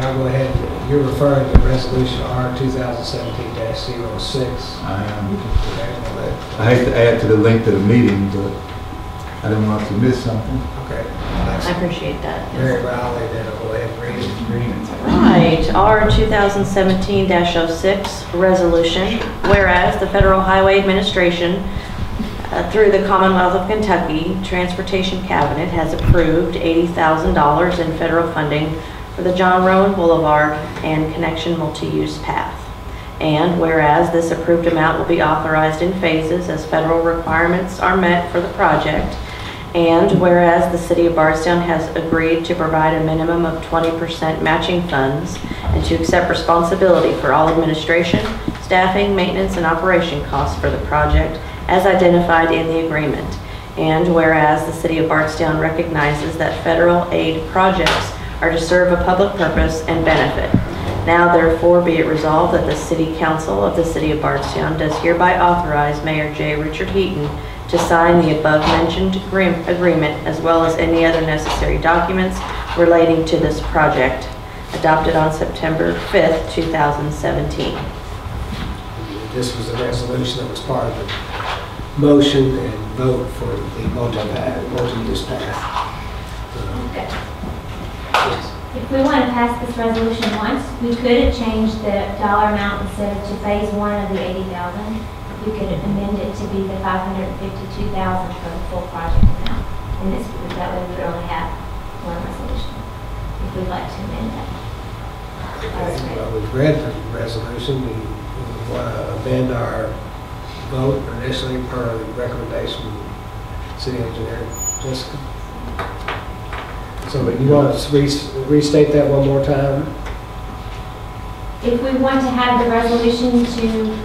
[SPEAKER 2] I'll go ahead. You're referring to Resolution R 2017-06.
[SPEAKER 1] I am. I hate to add to the length of the meeting, but I didn't want to miss something.
[SPEAKER 2] Okay.
[SPEAKER 15] I appreciate that.
[SPEAKER 2] Very Rowley, then I'll go ahead and read it.
[SPEAKER 15] Right, R 2017-06 resolution, whereas the Federal Highway Administration through the Commonwealth of Kentucky Transportation Cabinet has approved $80,000 in federal funding for the John Rowan Boulevard and Connection Multi-Use Path. And whereas this approved amount will be authorized in phases as federal requirements are met for the project, and whereas the City of Bardstown has agreed to provide a minimum of 20% matching funds and to accept responsibility for all administration, staffing, maintenance, and operation costs for the project as identified in the agreement. And whereas the City of Bardstown recognizes that federal aid projects are to serve a public purpose and benefit. Now therefore be it resolved that the City Council of the City of Bardstown does hereby authorize Mayor J. Richard Heaton to sign the above mentioned agreement as well as any other necessary documents relating to this project, adopted on September 5th, 2017.
[SPEAKER 2] This was a resolution that was part of the motion and vote for the multi-use path.
[SPEAKER 13] If we want to pass this resolution once, we could change the dollar amount instead of to phase 1 of the $80,000. We could amend it to be the $552,000 for the full project amount. And that way we would only have one resolution, if we'd like to amend that.
[SPEAKER 2] Okay, well, we've read the resolution. We want to amend our vote initially per the recommendation from city engineer Jessica. So you want to restate that one more time?
[SPEAKER 13] If we want to have the resolution to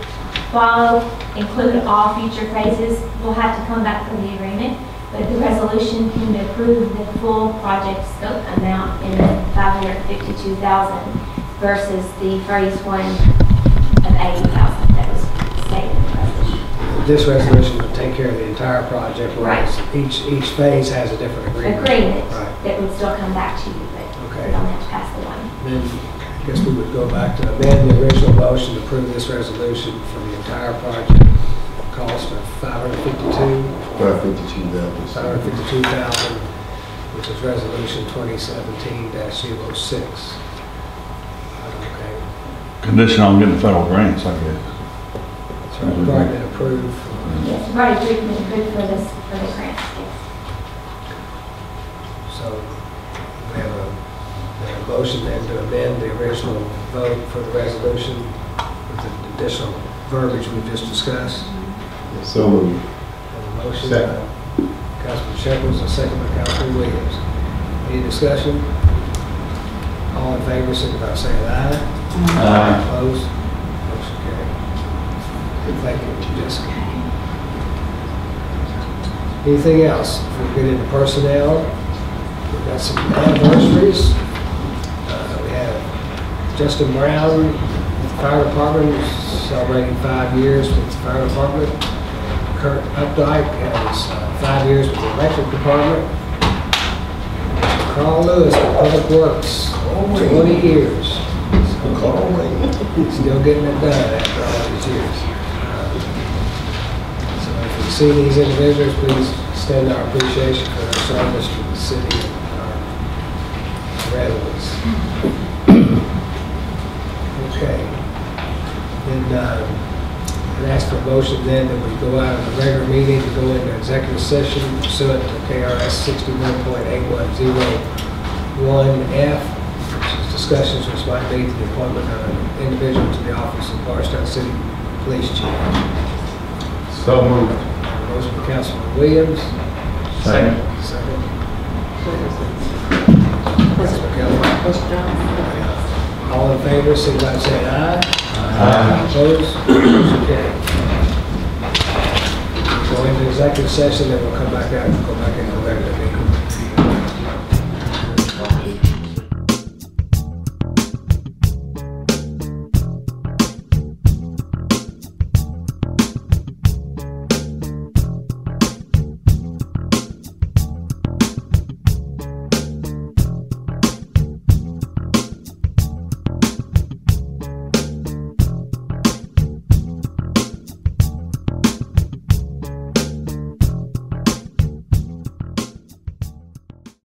[SPEAKER 13] follow, include all future phases, we'll have to come back for the agreement. But the resolution can approve the full project scope amount in the $552,000 versus the phase one of $80,000 that was stated in the resolution.
[SPEAKER 2] This resolution would take care of the entire project, whereas
[SPEAKER 13] Right.
[SPEAKER 2] each phase has a different agreement. Right.
[SPEAKER 13] That would still come back to you, but
[SPEAKER 2] Okay.
[SPEAKER 13] we don't have to pass the one.
[SPEAKER 2] Then I guess we would go back to amend the original motion to approve this resolution for the entire project. Cost of $552,000, which is resolution 2017-06. Okay.
[SPEAKER 11] Condition on getting federal grants, I guess.
[SPEAKER 2] So we've already been approved.
[SPEAKER 13] Yes, we've already been approved for this, for the grants, yes.
[SPEAKER 2] So we have a motion then to amend the original vote for the resolution with the additional verbiage we just discussed.
[SPEAKER 4] So moved.
[SPEAKER 2] And a motion
[SPEAKER 1] Second.
[SPEAKER 2] by Councilman Shepard, a second by Councilman Williams. Any discussion? All in favor, signify by saying aye.
[SPEAKER 11] Aye.
[SPEAKER 2] Opposed? Motion carried. Thank you, Jessica. Anything else? Before we get into personnel, we've got some anniversaries. We have Justin Brown, with the fire department, is celebrating 5 years with the fire department. Kurt Updike has 5 years with the electric department. Carl Lewis with Public Works, 20 years. Still getting it done after all these years. So if you see these individuals, please extend our appreciation for their service to the city and our residents. Okay. Then I'd ask for a motion then that we go out of the regular meeting to go into executive session pursuant to KRS 61.8101F, which is discussions which might lead to the appointment of an individual to the office of Bardstown City Police Chief.
[SPEAKER 1] So moved.
[SPEAKER 2] Motion by Councilman Williams.
[SPEAKER 11] Second.
[SPEAKER 2] Second. Councilman Kelly. All in favor, signify by saying aye.
[SPEAKER 11] Aye.
[SPEAKER 2] Opposed? Motion carried. Go into executive session, then we'll come back out and go back into the regular meeting.